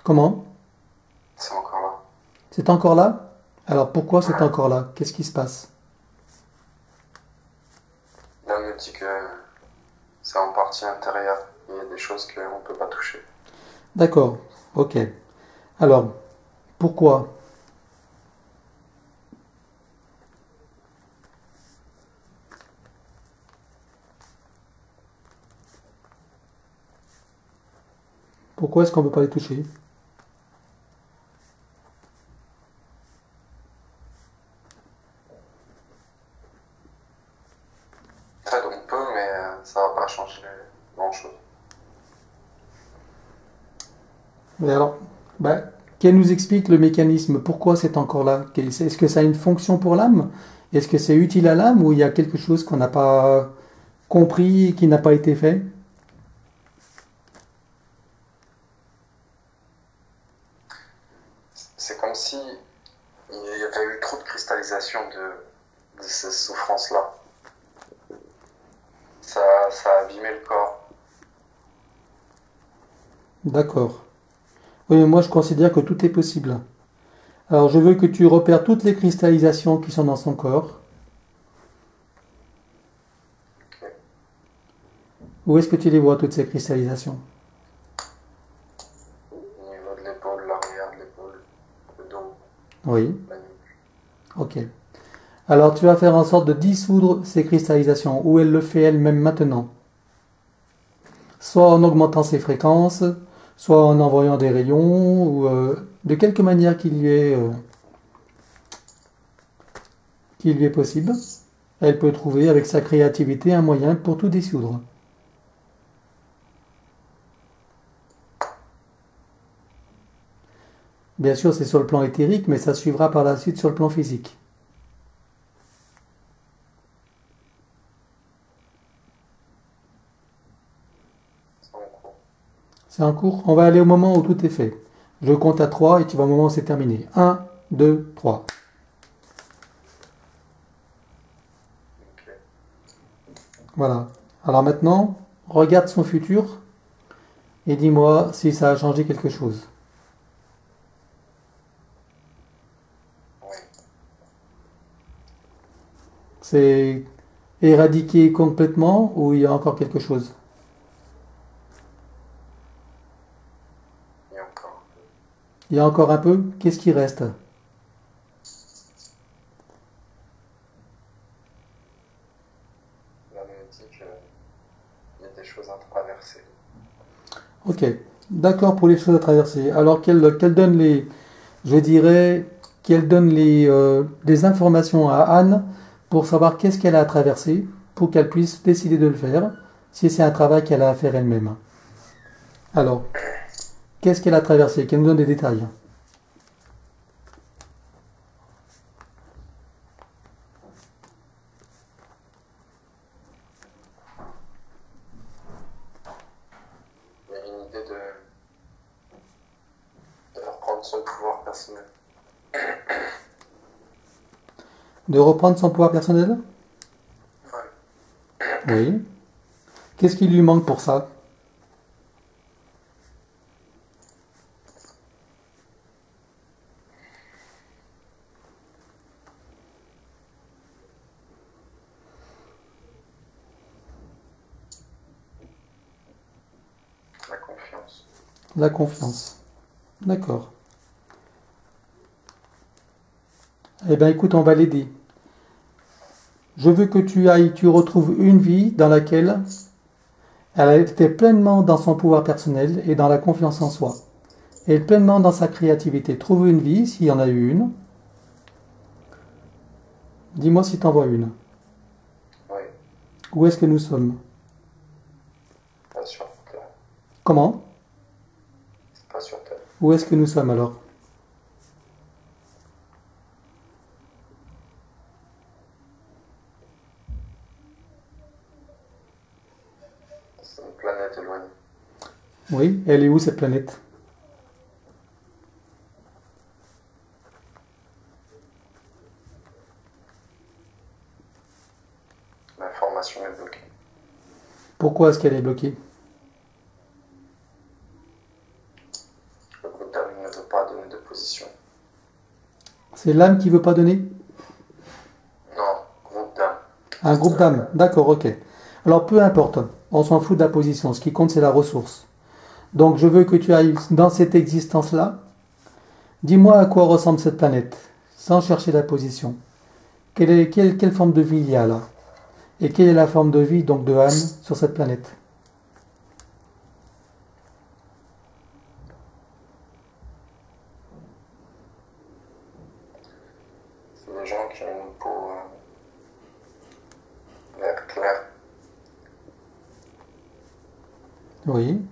Comment? C'est encore là. C'est encore là? Alors pourquoi c'est encore là? Qu'est-ce qui se passe? Là, on me dit que c'est en partie intérieure. Il y a des choses qu'on ne peut pas toucher. D'accord. Ok. Alors, pourquoi? Pourquoi est-ce qu'on ne peut pas les toucher? En fait, on peut, mais ça va pas changer grand-chose. Mais alors, qu'elle nous explique le mécanisme. Pourquoi c'est encore là? Est-ce que ça a une fonction pour l'âme? Est-ce que c'est utile à l'âme ou il y a quelque chose qu'on n'a pas compris et qui n'a pas été fait? C'est comme si il y avait eu trop de cristallisation de ces souffrances-là. Ça a abîmé le corps. D'accord. Oui, mais moi je considère que tout est possible. Alors, je veux que tu repères toutes les cristallisations qui sont dans son corps. Ok. Où est-ce que tu les vois, toutes ces cristallisations? Au niveau de l'épaule, l'arrière de l'épaule, le dos, Oui, la nuque. ok. Alors, tu vas faire en sorte de dissoudre ces cristallisations, où elle le fait elle-même maintenant. Soit en augmentant ses fréquences, soit en envoyant des rayons, ou de quelque manière qu'il lui est possible. Elle peut trouver avec sa créativité un moyen pour tout dissoudre. Bien sûr, c'est sur le plan éthérique, mais ça suivra par la suite sur le plan physique. C'est en cours. C'est en cours. On va aller au moment où tout est fait. Je compte à 3 et tu vas au moment où c'est terminé. 1, 2, 3. Ok. Voilà. Alors maintenant, regarde son futur et dis-moi si ça a changé quelque chose. Oui. C'est éradiqué complètement ou il y a encore quelque chose? Il y a encore un peu. Il y a encore un peu? Qu'est-ce qui reste? Là, on me dit qu'il y a des choses à traverser. Ok. D'accord pour les choses à traverser. Alors qu'elle donne les, je dirais, qu'elle donne des informations à Anne pour savoir qu'est-ce qu'elle a à traverser, pour qu'elle puisse décider de le faire, si c'est un travail qu'elle a à faire elle-même. Alors, qu'est-ce qu'elle a traversé? Qu'elle nous donne des détails. Il y a une idée de reprendre son pouvoir personnel. De reprendre son pouvoir personnel? Ouais. Oui. Qu'est-ce qui lui manque pour ça? La confiance. La confiance. D'accord. Eh bien, écoute, on va l'aider. Je veux que tu retrouves une vie dans laquelle elle était pleinement dans son pouvoir personnel et dans la confiance en soi. Et pleinement dans sa créativité. Trouve une vie, s'il y en a eu une. Dis-moi si t'en vois une. Oui. Où est-ce que nous sommes? Pas sur Terre. Comment? C'est pas sur Terre. Où est-ce que nous sommes alors? C'est une planète éloignée. Oui, elle est où cette planète? L'information est bloquée. Pourquoi est-ce qu'elle est bloquée? Le groupe d'âme ne veut pas donner de position. C'est l'âme qui veut pas donner? Non, groupe d'âme. Un groupe d'âmes. D'accord, ok. Alors peu importe, on s'en fout de la position. Ce qui compte, c'est la ressource. Donc je veux que tu ailles dans cette existence-là. Dis-moi à quoi ressemble cette planète, sans chercher la position. Quelle forme de vie il y a là? Et quelle est la forme de vie donc de Anne sur cette planète? C'est des gens qui ont une peau vert clair. Oui.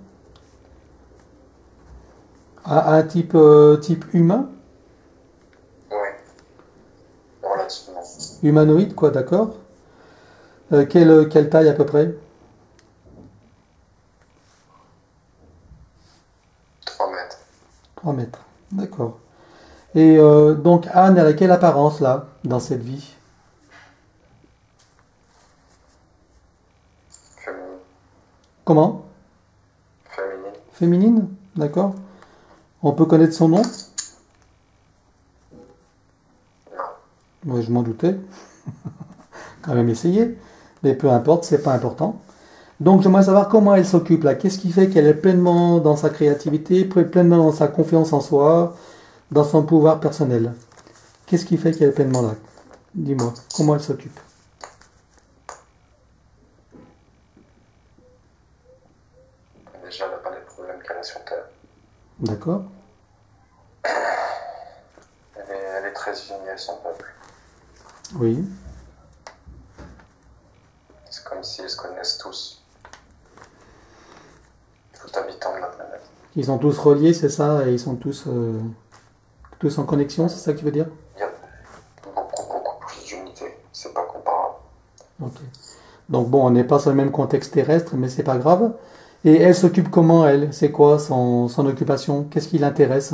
Un type, type humain? Oui, relativement. Humanoïde, quoi, d'accord? Quelle taille à peu près? 3 mètres. 3 mètres. D'accord. Et donc Anne, elle a quelle apparence là, dans cette vie? Féminine. Comment? Féminine. Féminine? D'accord. On peut connaître son nom? Moi, je m'en doutais. Quand même essayer. Mais peu importe, c'est pas important. Donc, j'aimerais savoir comment elle s'occupe là. Qu'est-ce qui fait qu'elle est pleinement dans sa créativité, pleinement dans sa confiance en soi, dans son pouvoir personnel. Qu'est-ce qui fait qu'elle est pleinement là? Dis-moi, comment elle s'occupe? Déjà, elle n'a pas les problèmes qu'elle a sur Terre. D'accord? Elle est très unie à son peuple. Oui. C'est comme s'ils se connaissent tous. Tout habitant de la planète. Ils sont tous reliés, c'est ça? Et ils sont tous en connexion, c'est ça que tu veux dire? Il y a beaucoup plus d'unité. C'est pas comparable. Ok. Donc bon, on n'est pas sur le même contexte terrestre, mais c'est pas grave. Et elle s'occupe comment, elle? C'est quoi son occupation? Qu'est-ce qui l'intéresse?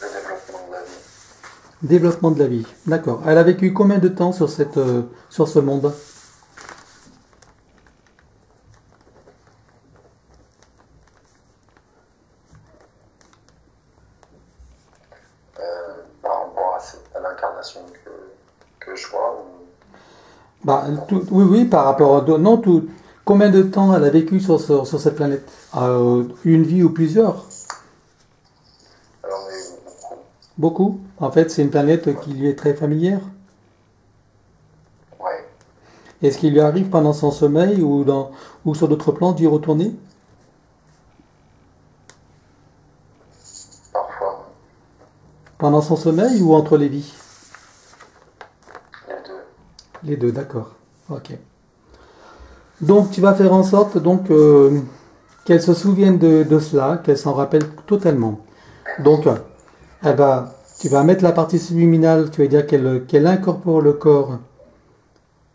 Le développement de la vie. Développement de la vie. D'accord. Elle a vécu combien de temps sur sur ce monde? Par rapport à l'incarnation que je vois. Bah, oui, oui, par rapport à... Non, combien de temps elle a vécu sur cette planète? Une vie ou plusieurs? Alors, on a eu beaucoup. Beaucoup. En fait, c'est une planète qui lui est très familière. Ouais, Est-ce qu'il lui arrive pendant son sommeil ou sur d'autres plans d'y retourner? parfois, Pendant son sommeil ou entre les vies? les deux. Les deux, d'accord. Ok. Donc tu vas faire en sorte qu'elle se souvienne de cela, qu'elle s'en rappelle totalement. Donc tu vas mettre la partie subliminale, tu vas dire qu'elle incorpore le corps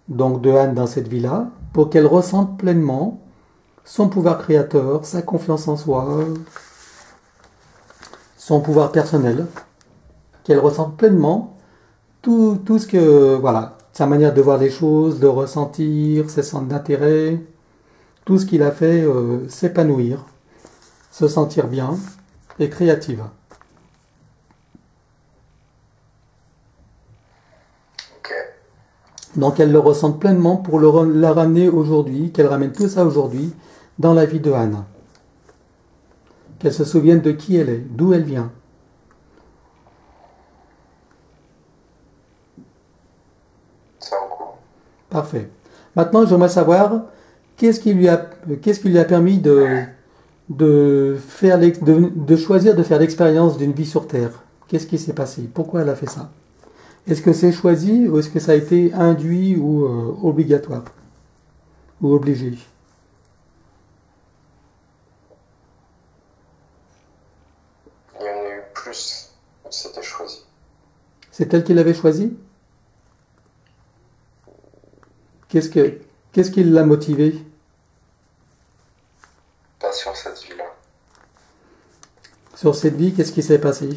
donc de Anne dans cette vie-là, pour qu'elle ressente pleinement son pouvoir créateur, sa confiance en soi, son pouvoir personnel, qu'elle ressente pleinement tout ce que, voilà, sa manière de voir les choses, de ressentir, ses centres d'intérêt, tout ce qui l'a fait s'épanouir, se sentir bien et créative. Ok. Donc elle le ressente pleinement pour la ramener aujourd'hui, qu'elle ramène tout ça aujourd'hui dans la vie de Anne. Qu'elle se souvienne de qui elle est, d'où elle vient. C'est en cours. Parfait. Maintenant, j'aimerais savoir qu'est-ce qui lui a permis de choisir de faire l'expérience d'une vie sur Terre. Qu'est-ce qui s'est passé? Pourquoi elle a fait ça? Est-ce que c'est choisi ou est-ce que ça a été induit ou obligatoire ou obligé? Il y en a eu plus. C'était choisi. C'est elle qui l'avait choisi? Qu'est-ce qui l'a motivé? Pas sur cette vie-là. Sur cette vie, qu'est-ce qui s'est passé?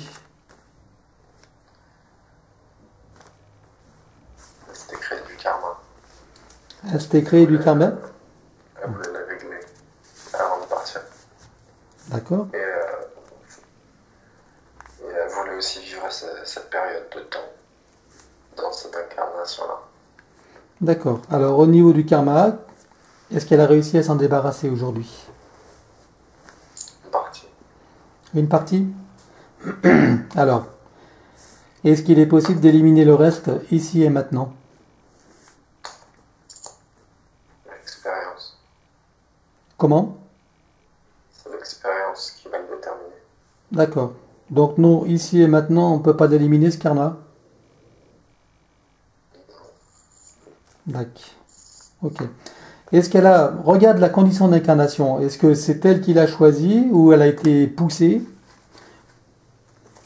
C'était créé du karma. Elle s'était créée du karma? Elle voulait la régler avant de partir. D'accord. Et elle voulait aussi vivre cette période de temps dans cette incarnation-là. D'accord. Alors au niveau du karma, est-ce qu'elle a réussi à s'en débarrasser aujourd'hui? Une partie. Une partie? Alors, est-ce qu'il est possible d'éliminer le reste ici et maintenant? L'expérience. Comment? C'est l'expérience qui va le déterminer. D'accord. Donc non, ici et maintenant, on ne peut pas éliminer ce karma? D'accord. Ok. Est-ce qu'elle a... Regarde la condition d'incarnation. Est-ce que c'est elle qui l'a choisie ou elle a été poussée?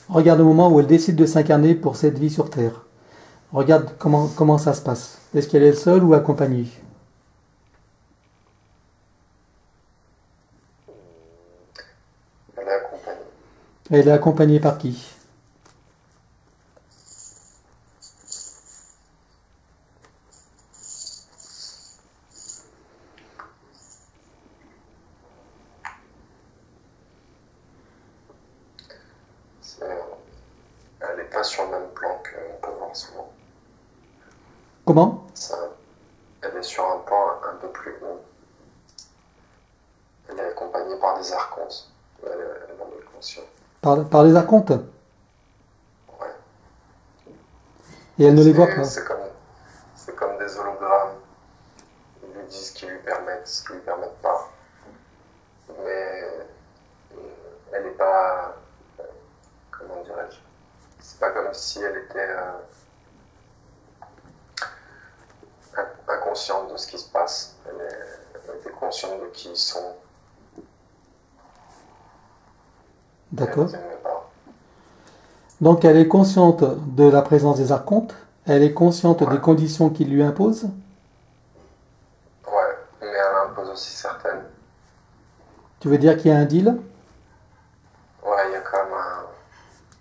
Regarde le moment où elle décide de s'incarner pour cette vie sur Terre. Regarde comment ça se passe. Est-ce qu'elle est seule ou accompagnée? Elle est accompagnée. Elle est accompagnée par qui? sur le même plan qu'on peut voir souvent. Comment? Elle est sur un plan un peu plus haut. Elle est accompagnée par des archontes. Elle en est consciente. Par les archontes? Ouais. Et elle ne les voit pas. C'est comme des hologrammes. Ils lui disent ce qu'ils lui permettent, ce qu'ils lui permettent pas. Mais elle n'est pas, comment dirais-je, c'est pas comme si elle était inconsciente de ce qui se passe. Elle était consciente de qui ils sont. D'accord. Elle les aimait pas. Donc elle est consciente de la présence des archontes, elle est consciente des conditions qu'ils lui imposent. Ouais, mais elle impose aussi certaines. Tu veux dire qu'il y a un deal? Ouais, il y a quand même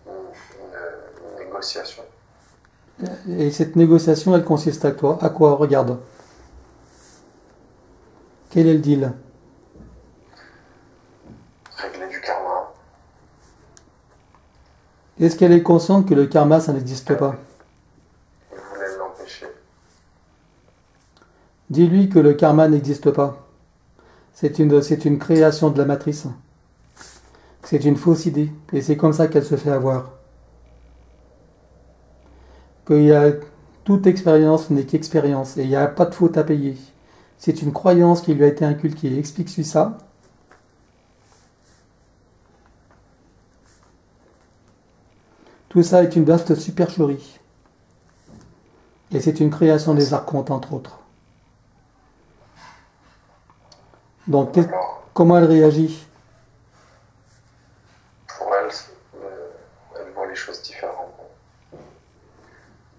une négociation. Et cette négociation, elle consiste à quoi? À quoi? Regarde. Quel est le deal? Régler du karma. Est-ce qu'elle est consciente que le karma, ça n'existe pas? Il voulait l'empêcher. Dis-lui que le karma n'existe pas. C'est une création de la matrice. C'est une fausse idée. Et c'est comme ça qu'elle se fait avoir. Qu'il y a toute expérience n'est qu'expérience. Et il n'y a pas de faute à payer. C'est une croyance qui lui a été inculquée. Explique-lui ça. Tout ça est une vaste supercherie. Et c'est une création des archontes, entre autres. Donc, comment elle réagit? Pour elle, elle voit les choses différemment.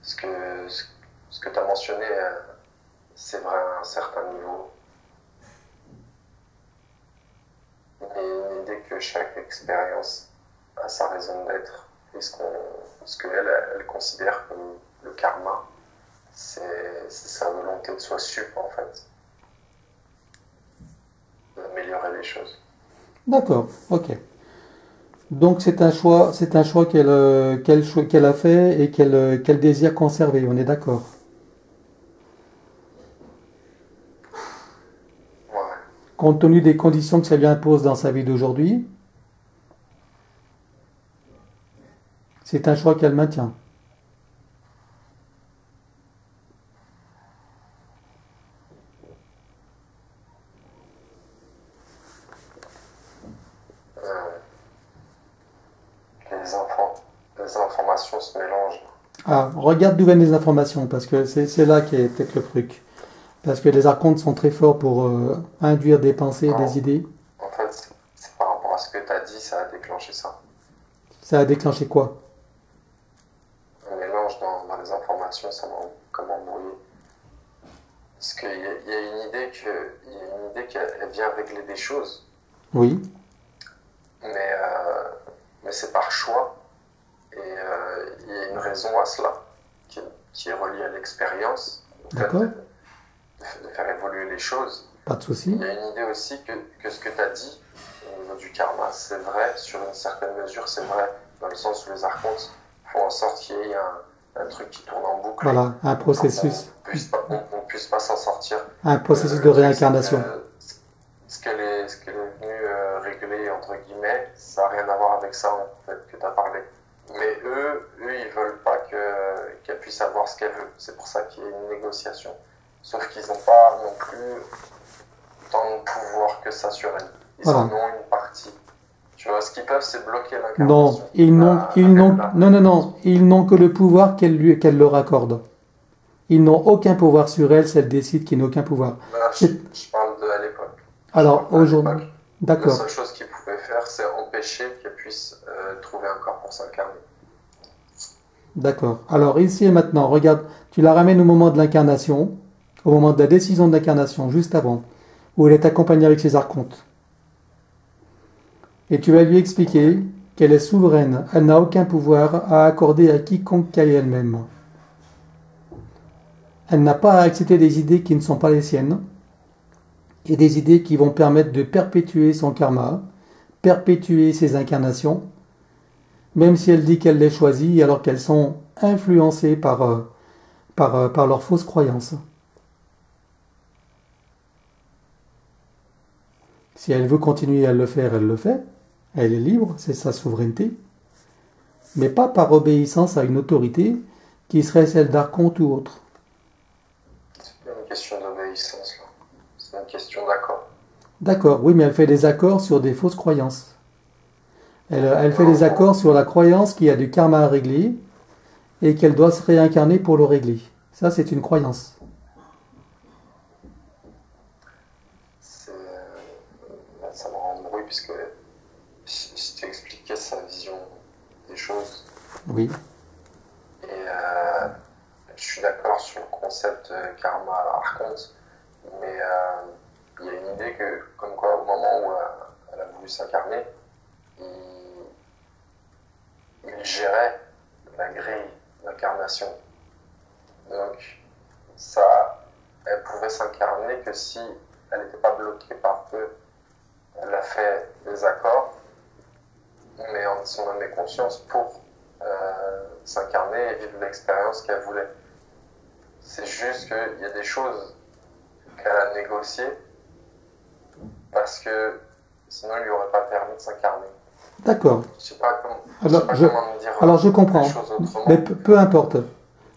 Ce que tu as mentionné, c'est vrai à un certain niveau. Mais une idée que chaque expérience a sa raison d'être. Et ce qu'elle elle considère comme le karma, c'est sa volonté de soi sup, en fait. D'améliorer les choses. D'accord, ok. Donc c'est un choix qu'elle a fait et qu'elle désire conserver, on est d'accord. Ouais. Compte tenu des conditions que ça lui impose dans sa vie d'aujourd'hui, c'est un choix qu'elle maintient. Les informations se mélangent. Ah, regarde d'où viennent les informations, parce que c'est là qu'est peut-être le truc. Parce que les archontes sont très forts pour induire des pensées et des idées. En fait, c'est par rapport à ce que tu as dit, ça a déclenché ça. Ça a déclenché quoi? Un mélange dans les informations, ça m'a comme embrouillé. Parce qu'il y a une idée qu'elle vient régler des choses. Oui. Mais c'est par choix. Et il y a une raison à cela, qui est reliée à l'expérience. D'accord. De faire évoluer les choses. Pas de souci. Il y a une idée aussi que ce que tu as dit au niveau du karma, c'est vrai, sur une certaine mesure, c'est vrai, dans le sens où les archontes font en sorte qu'il y ait un truc qui tourne en boucle. Voilà, un processus. On ne puisse pas s'en sortir. Un processus de réincarnation. Ce qu'elle est venue régler, entre guillemets, ça n'a rien à voir avec ça, en fait, que tu as parlé. Mais eux, ils veulent pas qu'elle puisse avoir ce qu'elle veut. C'est pour ça qu'il y a une négociation. Sauf qu'ils n'ont pas non plus tant de pouvoir que ça sur elle. Ils en ont une partie. Tu vois, ce qu'ils peuvent, c'est bloquer l'incarnation. Non, ils n'ont que le pouvoir qu'elle leur accorde. Ils n'ont aucun pouvoir sur elle, si elle décide qu'ils n'ont aucun pouvoir. Là, je parle à l'époque. Alors, aujourd'hui, d'accord. La seule chose qu'ils pouvaient faire, c'est empêcher qu'elle puisse trouver un corps pour s'incarner. D'accord. Alors, ici et maintenant, regarde, tu la ramènes au moment de l'incarnation, au moment de la décision de l'incarnation, juste avant, où elle est accompagnée avec ses archontes. Et tu vas lui expliquer qu'elle est souveraine, elle n'a aucun pouvoir à accorder à quiconque qu'à elle-même. Elle n'a pas à accepter des idées qui ne sont pas les siennes, et des idées qui vont permettre de perpétuer son karma, perpétuer ses incarnations, Même si elle dit qu'elle les choisit, alors qu'elles sont influencées par leurs fausses croyances. Si elle veut continuer à le faire, elle le fait. Elle est libre, c'est sa souveraineté. Mais pas par obéissance à une autorité qui serait celle d'Archonte ou autre. C'est pas une question d'obéissance, là. C'est une question d'accord. D'accord, oui, mais elle fait des accords sur des fausses croyances. Elle fait Non, des accords sur la croyance qu'il y a du karma à régler et qu'elle doit se réincarner pour le régler. Ça, c'est une croyance. Ça me rend bruit puisque je t'ai expliqué sa vision des choses. Oui, Et je suis d'accord sur le concept karma archonte, mais il y a une idée que, comme quoi, au moment où elle a voulu s'incarner, il gérait la grille d'incarnation. Donc, ça, elle pouvait s'incarner que si elle n'était pas bloquée par eux. Elle a fait des accords, mais en son âme et conscience pour s'incarner et vivre l'expérience qu'elle voulait. C'est juste qu'il y a des choses qu'elle a négociées parce que sinon il lui aurait pas permis de s'incarner. d'accord. Je sais pas comment, Alors je comprends. les choses autrement. Mais peu importe.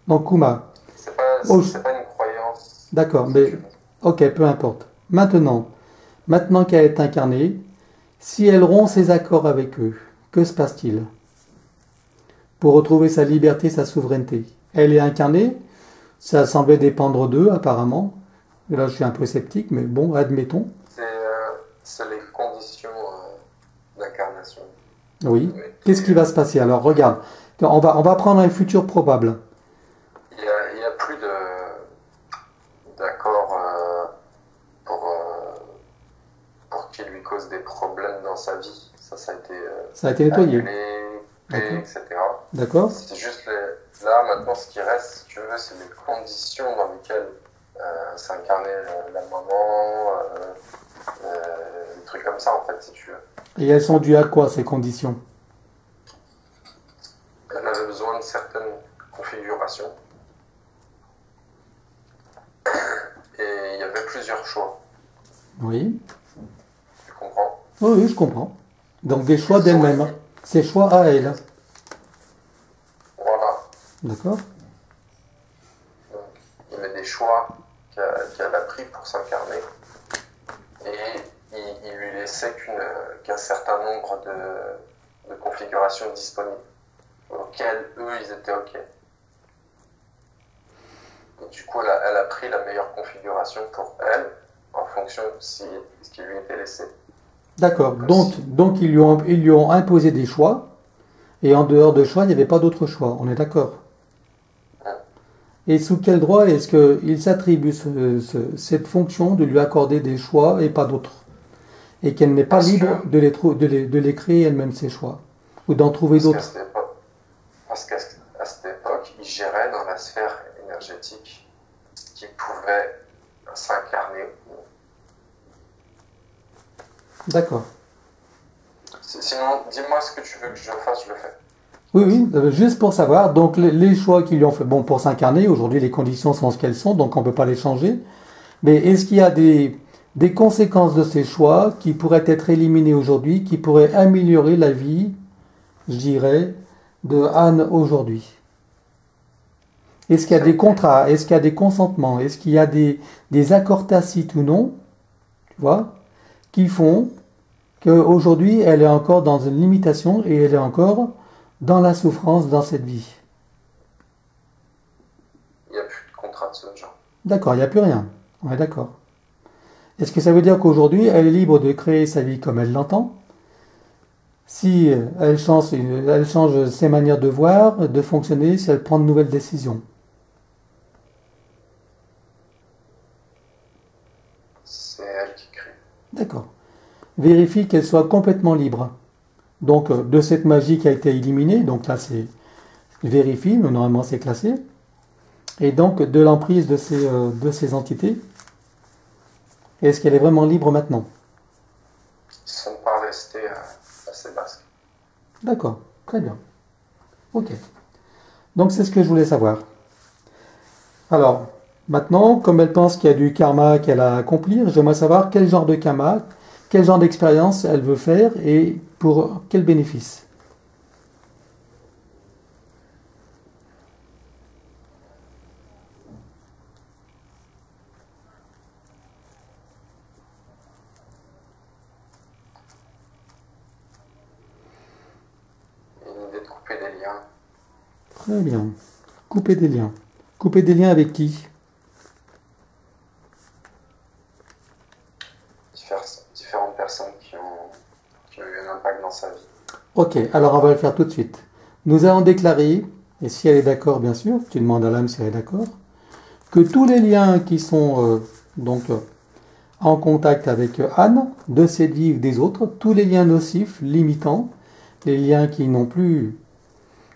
Donc Kuma. C'est pas une croyance. D'accord, mais ok, peu importe. Maintenant qu'elle est incarnée, si elle rompt ses accords avec eux, que se passe-t-il? Pour retrouver sa liberté, sa souveraineté. Elle est incarnée, ça semblait dépendre d'eux apparemment. Et là je suis un peu sceptique, mais bon, admettons. C'est les conditions d'incarnation. Oui. Qu'est-ce qui va se passer? Alors regarde, on va prendre un futur probable. Il y a plus d'accords pour qu'il lui cause des problèmes dans sa vie. Ça a été nettoyé. annulé, etc. D'accord. C'est juste là, maintenant, ce qui reste, si tu veux, c'est les conditions dans lesquelles s'incarner la maman, des trucs comme ça, en fait, si tu veux. Et elles sont dues à quoi ces conditions? Elle avait besoin de certaines configurations. Et il y avait plusieurs choix. Oui. Tu comprends? Oui, je comprends. Donc des choix d'elle-même. Hein. Ses choix à elle. Voilà. D'accord. Donc, il y avait des choix qu'elle a pris pour s'incarner. Et il lui laissait qu'un certain nombre de configurations disponibles, auxquelles eux, ils étaient OK. Et du coup, elle a pris la meilleure configuration pour elle, en fonction de ce qui lui était laissé. D'accord. Donc ils lui ont imposé des choix, et en dehors de choix, il n'y avait pas d'autre choix. On est d'accord. Et sous quel droit est-ce qu'il s'attribue cette fonction de lui accorder des choix et pas d'autres? Et qu'elle n'est pas libre de les créer elle-même, ces choix, ou d'en trouver d'autres? Parce qu'à cette époque, il gérait dans la sphère énergétique ce qui pouvait s'incarner. D'accord. Sinon, dis-moi ce que tu veux que je fasse, je le fais. Oui, juste pour savoir, donc les choix qu'ils lui ont fait, bon, pour s'incarner, aujourd'hui les conditions sont ce qu'elles sont, donc on ne peut pas les changer, mais est-ce qu'il y a des conséquences de ces choix qui pourraient être éliminées aujourd'hui, qui pourraient améliorer la vie, je dirais, de Anne aujourd'hui? Est-ce qu'il y a des contrats? Est-ce qu'il y a des consentements? Est-ce qu'il y a des accords tacites ou non, tu vois, qui font qu'aujourd'hui elle est encore dans une limitation et elle est encore dans la souffrance dans cette vie? Il n'y a plus de contrat de ce genre. D'accord, il n'y a plus rien. On est d'accord. Est-ce que ça veut dire qu'aujourd'hui, elle est libre de créer sa vie comme elle l'entend? Si elle change ses manières de voir, de fonctionner, si elle prend de nouvelles décisions? C'est elle qui crée. D'accord. Vérifie qu'elle soit complètement libre. Donc, de cette magie qui a été éliminée, donc là, c'est vérifie, mais normalement, c'est classé. Et donc, de l'emprise de ces entités. Est-ce qu'elle est vraiment libre maintenant? Ils ne sont pas restés assez basques. D'accord. Très bien. Ok. Donc c'est ce que je voulais savoir. Alors, maintenant, comme elle pense qu'il y a du karma qu'elle a à accomplir, j'aimerais savoir quel genre de karma, quel genre d'expérience elle veut faire et pour quel bénéfice. Et l'idée de couper des liens. Très bien. Couper des liens. Couper des liens avec qui? Différentes personnes qui ont eu un impact dans sa vie. Ok, alors on va le faire tout de suite. Nous allons déclarer, et si elle est d'accord, bien sûr, tu demandes à l'âme si elle est d'accord, que tous les liens qui sont en contact avec Anne, de cette vie ou des autres, tous les liens nocifs, limitants, les liens qui n'ont plus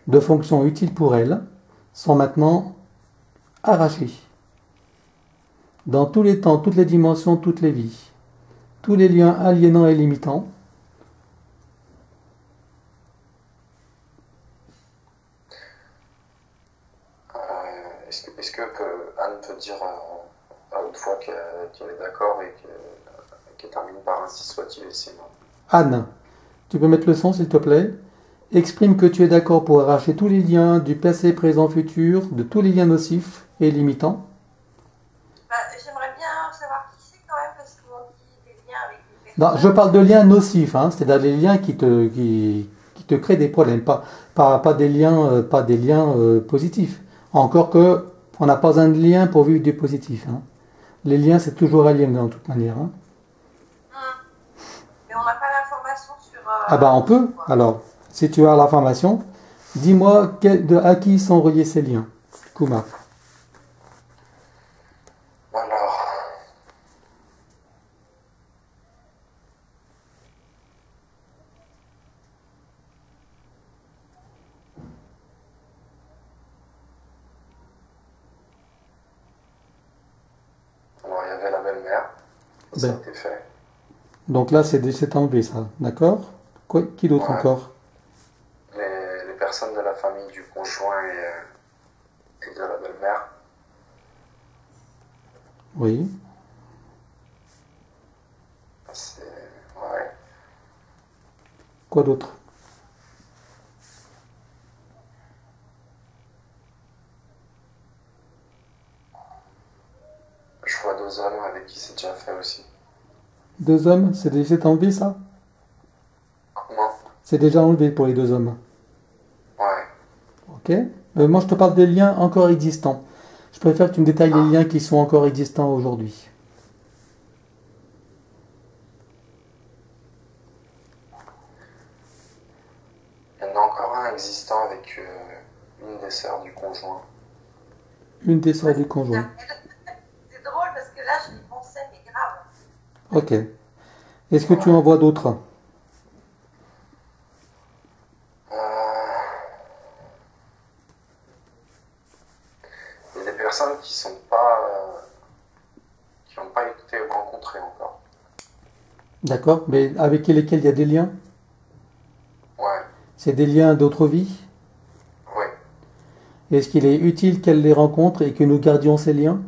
de fonction utile pour elle, sont maintenant arrachés. Dans tous les temps, toutes les dimensions, toutes les vies. Tous les liens aliénants et limitants. Est-ce que Anne peut dire à haute voix qu'elle est d'accord et qu'elle termine par ainsi soit-il et c'est moi. Anne, tu peux mettre le son s'il te plaît. Exprime que tu es d'accord pour arracher tous les liens du passé, présent, futur, de tous les liens nocifs et limitants. J'aimerais bien savoir qui c'est quand même, parce qu'on dit des liens avec des personnes. Non, je parle de liens nocifs, hein, c'est-à-dire des liens qui te créent des problèmes, pas des liens, positifs. Encore que on n'a pas besoin de liens pour vivre du positif. Hein. Les liens, c'est toujours aliénant de toute manière. Hein. Mais on n'a pas l'information sur... Ah bah on peut. Alors, si tu as l'information, dis-moi à qui sont reliés ces liens. Kuma. Alors, il y avait la belle-mère, ça a été fait. Donc là, c'est enlevé ça, d'accord? Qui d'autre Ouais. encore? Les personnes de la famille du conjoint et de la belle-mère. Oui. Ouais. Quoi d'autre? Je vois 2 hommes avec qui c'est déjà fait aussi. 2 hommes, c'est enlevé ça? Comment? C'est déjà enlevé pour les 2 hommes. Ouais. Ok. Moi, je te parle des liens encore existants. Je préfère que tu me détailles les liens qui sont encore existants aujourd'hui. Il y en a encore un existant avec une des sœurs du conjoint. Une des sœurs du conjoint. C'est drôle parce que là, je y pensais, mais grave. Ok. Est-ce que tu en vois d'autres? Il y a des personnes qui sont pas, qui n'ont pas été rencontrées encore. D'accord. Mais avec lesquels il y a des liens? Ouais. C'est des liens d'autres vies? Oui. Est-ce qu'il est utile qu'elles les rencontrent et que nous gardions ces liens?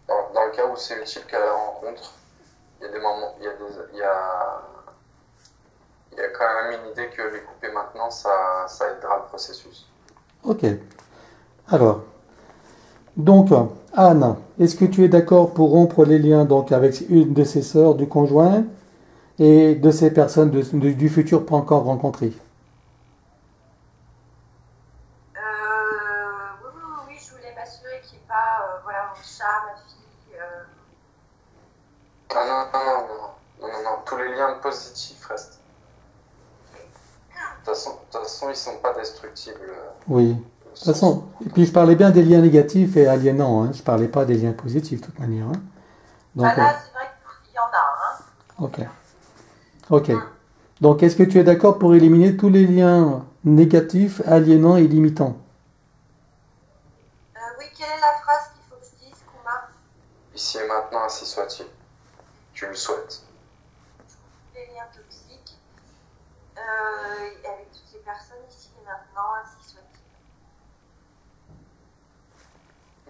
Dans le cas où c'est utile qu'elle les rencontre, il y a des moments, il y a quand même une idée que les couper maintenant, ça aidera le processus. Ok. Alors, donc, Anne, est-ce que tu es d'accord pour rompre les liens donc, avec une de ses sœurs du conjoint et de ces personnes du futur pas encore rencontrées? Oui, je voulais m'assurer qu'il n'y ait pas, voilà, mon chat, ma fille. Non, tous les liens positifs restent. De toute façon, ils ne sont pas destructibles. Oui. De toute façon, et puis je parlais bien des liens négatifs et aliénants, hein. Je parlais pas des liens positifs de toute manière. Hein. Donc, Là, c'est vrai qu'il y en a, hein. ok. Ok. Donc, est-ce que tu es d'accord pour éliminer tous les liens négatifs, aliénants et limitants? Oui, quelle est la phrase qu'il faut que je dise, Kuma? ici et maintenant, ainsi soit-il. Tu le souhaites. Les liens toxiques avec toutes les personnes ici et maintenant, ainsi soit-il.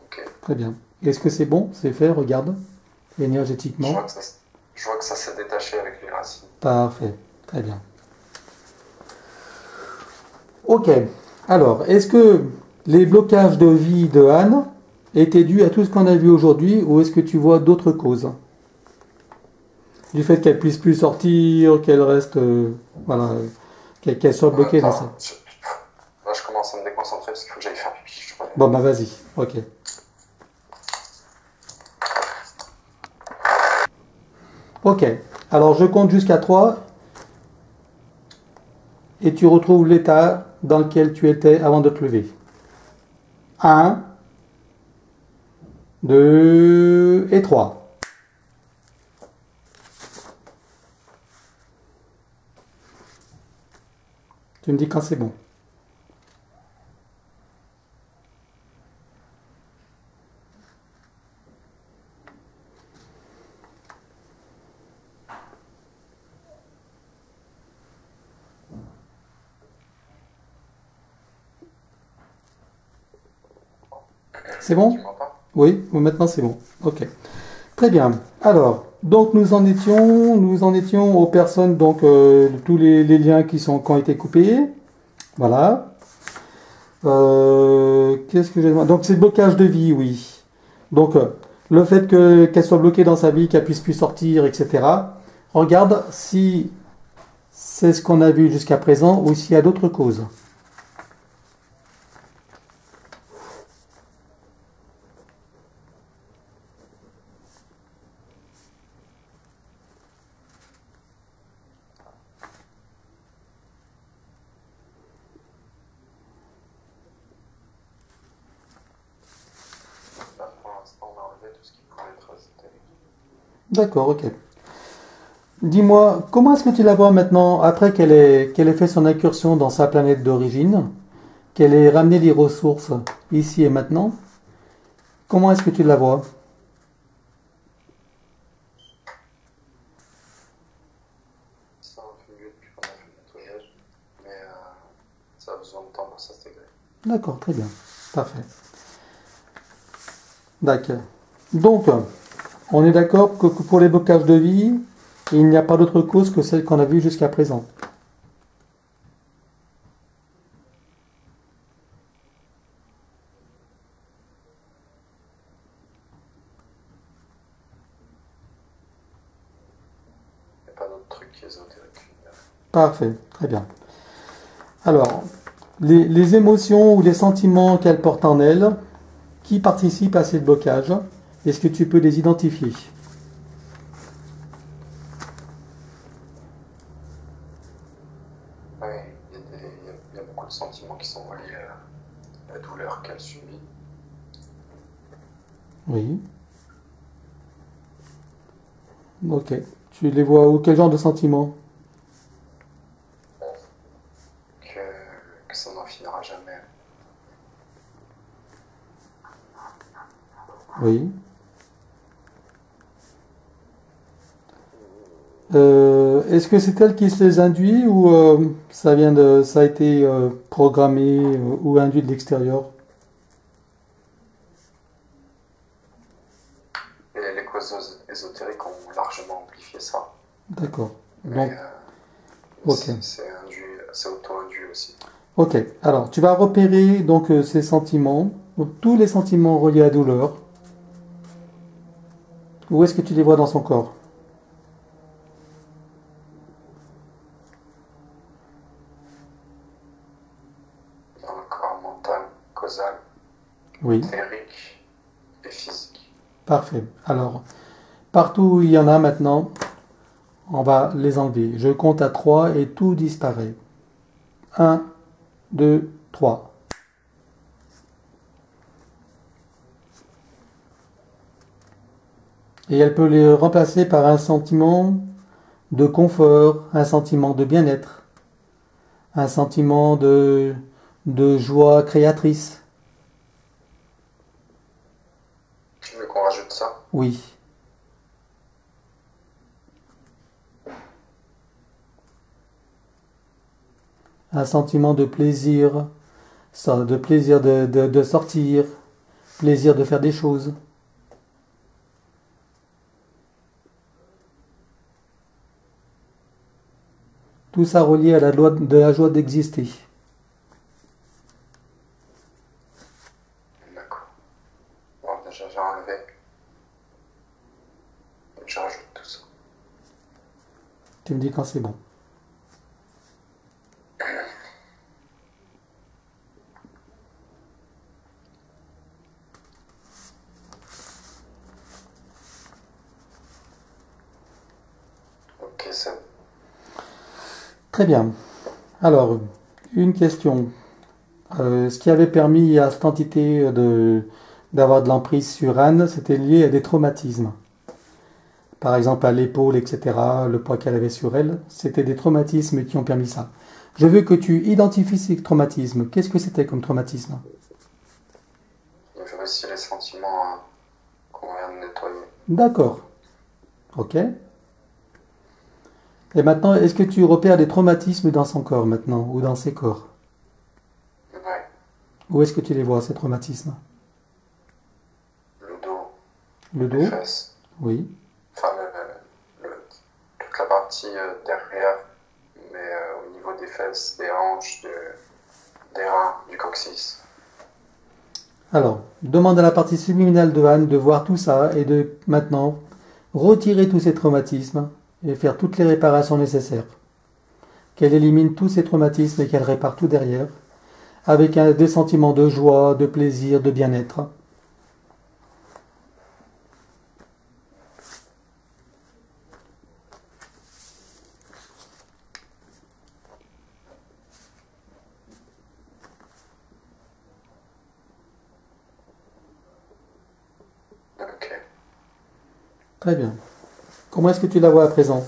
Ok. Très bien. Est-ce que c'est bon? C'est fait, regarde, Je énergétiquement. vois que ça s'est détaché avec les racines. Parfait, très bien. Ok. Alors, est-ce que les blocages de vie de Anne étaient dus à tout ce qu'on a vu aujourd'hui ou est-ce que tu vois d'autres causes? Du fait qu'elle puisse plus sortir, qu'elle reste, voilà, qu'elle soit bloquée dans ça. Là, je commence à me déconcentrer parce qu'il faut que j'aille faire pipi. Je reviens. Bon, bah vas-y, ok. Ok, alors je compte jusqu'à 3 et tu retrouves l'état dans lequel tu étais avant de te lever. 1, 2 et 3. Tu me dis quand c'est bon. C'est bon? Tu m'entends? Oui, maintenant c'est bon. Ok. Très bien. Alors, donc nous en étions aux personnes, donc tous les liens qui ont été coupés. Voilà. Qu'est-ce que j'ai demandé? Donc c'est le blocage de vie, oui. Donc le fait qu'elle soit bloquée dans sa vie, qu'elle puisse plus sortir, etc. Regarde si c'est ce qu'on a vu jusqu'à présent ou s'il y a d'autres causes. Là, pour l'instant, on a enlevé tout ce qui pouvait être ésotérique. D'accord, ok. Dis-moi, comment est-ce que tu la vois maintenant, après qu'elle ait fait son incursion dans sa planète d'origine, qu'elle ait ramené les ressources ici et maintenant? Comment est-ce que tu la vois? Ça un peu mieux depuis qu'on a fait le nettoyage, mais ça a besoin de temps pour s'intégrer. D'accord, très bien. Parfait. D'accord. Donc, on est d'accord que pour les blocages de vie, il n'y a pas d'autre cause que celle qu'on a vue jusqu'à présent. Il n'y a pas d'autre truc ésotérique. Parfait, très bien. Alors, les émotions ou les sentiments qu'elle porte en elle, qui participent à ces blocages, est-ce que tu peux les identifier? Oui, il y a beaucoup de sentiments qui sont reliés à la douleur qu'elle subit. Oui. Ok. Tu les vois où? Quel genre de sentiments? Que ça n'en finira jamais. Oui. Est-ce que c'est elle qui se les induit ou ça ça a été programmé ou induit de l'extérieur? Et les causes ésotériques ont largement amplifié ça. D'accord. Mais Donc, ok. c'est auto-induit aussi. Ok. Alors, tu vas repérer donc ces sentiments, donc, tous les sentiments reliés à la douleur. Où est-ce que tu les vois dans son corps? Dans le corps mental, causal, Oui. éthérique et physique. Parfait. Alors, partout où il y en a maintenant, on va les enlever. Je compte à 3 et tout disparaît. 1, 2, 3. Et elle peut les remplacer par un sentiment de confort, un sentiment de bien-être, un sentiment de joie créatrice. Tu veux qu'on rajoute ça? Oui. Un sentiment de plaisir, de plaisir de sortir, plaisir de faire des choses. Tout ça relié à la loi de la joie d'exister. D'accord. Bon, déjà, j'ai enlevé. Je rajoute tout ça. Tu me dis quand c'est bon. Ok, c'est bon. Très bien. Alors, une question. Ce qui avait permis à cette entité d'avoir de l'emprise sur Anne, c'était lié à des traumatismes. Par exemple, à l'épaule, etc., le poids qu'elle avait sur elle, c'était des traumatismes qui ont permis ça. Je veux que tu identifies ces traumatismes. Qu'est-ce que c'était comme traumatisme? Il y avait aussi les sentiments qu'on vient de nettoyer. D'accord. Ok. Et maintenant, est-ce que tu repères des traumatismes dans son corps maintenant, ou dans ses corps? Ouais. Où est-ce que tu les vois, ces traumatismes? Le dos, Le les dos? fesses. Oui. Enfin, toute la partie derrière, mais au niveau des fesses, des hanches, des reins, du coccyx. Alors, demande à la partie subliminale de Anne de voir tout ça et de maintenant retirer tous ces traumatismes et faire toutes les réparations nécessaires. Qu'elle élimine tous ces traumatismes et qu'elle répare tout derrière, avec des sentiments de joie, de plaisir, de bien-être. Ok. Très bien. Comment est-ce que tu la vois à présent?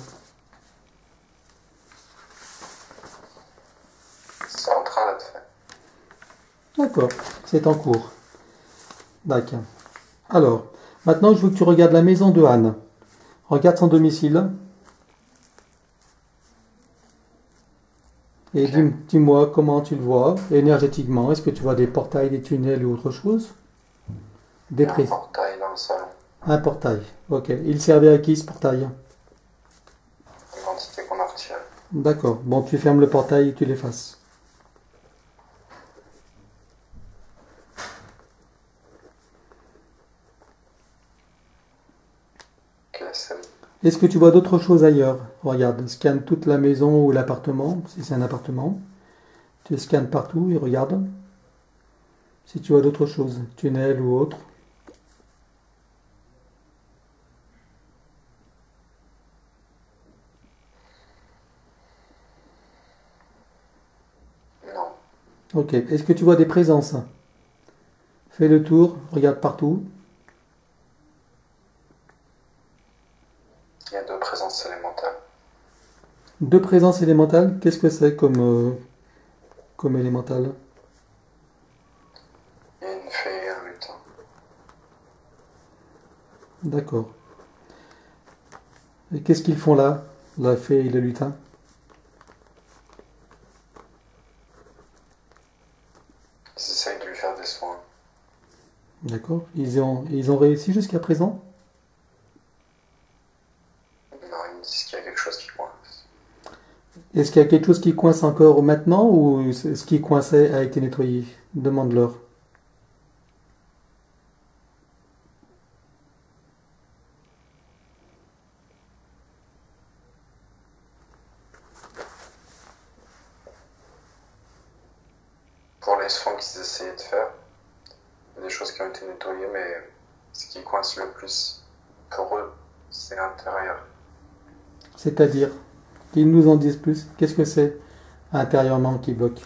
C'est en train d'être fait. D'accord, c'est en cours. D'accord. Alors, maintenant je veux que tu regardes la maison de Anne. Regarde son domicile et Ok. dis-moi comment tu le vois énergétiquement. Est-ce que tu vois des portails, des tunnels ou autre chose? Il Des y a un prises. portail dans le salon. Un portail. Ok. Il servait à qui ce portail? L'entité qu'on a retirée. D'accord. Bon, tu fermes le portail et tu l'effaces. Ok, c'est bon. Est-ce que tu vois d'autres choses ailleurs? Regarde, scanne toute la maison ou l'appartement, si c'est un appartement. Tu scannes partout et regarde si tu vois d'autres choses, tunnel ou autre. Non. Ok. Est-ce que tu vois des présences? Fais le tour, regarde partout. Il y a deux présences élémentales. Deux présences élémentales, qu'est-ce que c'est comme élémental? Il y a une fée et un lutin. D'accord. Et qu'est-ce qu'ils font là, la fée et le lutin? Ils essayent de lui faire des soins. D'accord. Ils ont réussi jusqu'à présent? Non, ils me disent qu'il y a quelque chose qui coince. Est-ce qu'il y a quelque chose qui coince encore maintenant ou ce qui coinçait a été nettoyé? Demande-leur. Pour les soins qu'ils essayaient de faire, il y a des choses qui ont été nettoyées, mais ce qui coince le plus pour eux, c'est l'intérieur. C'est-à-dire qu'ils nous en disent plus. Qu'est-ce que c'est intérieurement qui bloque?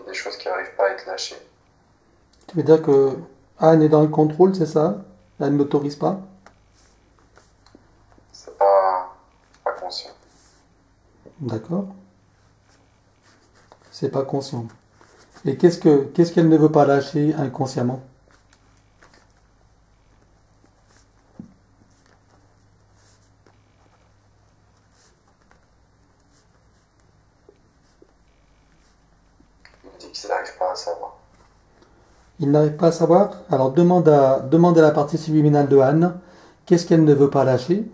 a des choses qui n'arrivent pas à être lâchées. Tu veux dire que Anne est dans le contrôle, c'est ça? Elle n'autorise pas? C'est pas conscient. D'accord. C'est pas conscient. Et qu'est-ce qu'elle ne veut pas lâcher inconsciemment? Il me dit qu'il n'arrive pas à savoir. Il n'arrive pas à savoir? Alors demande à la partie subliminale de Anne, qu'est-ce qu'elle ne veut pas lâcher?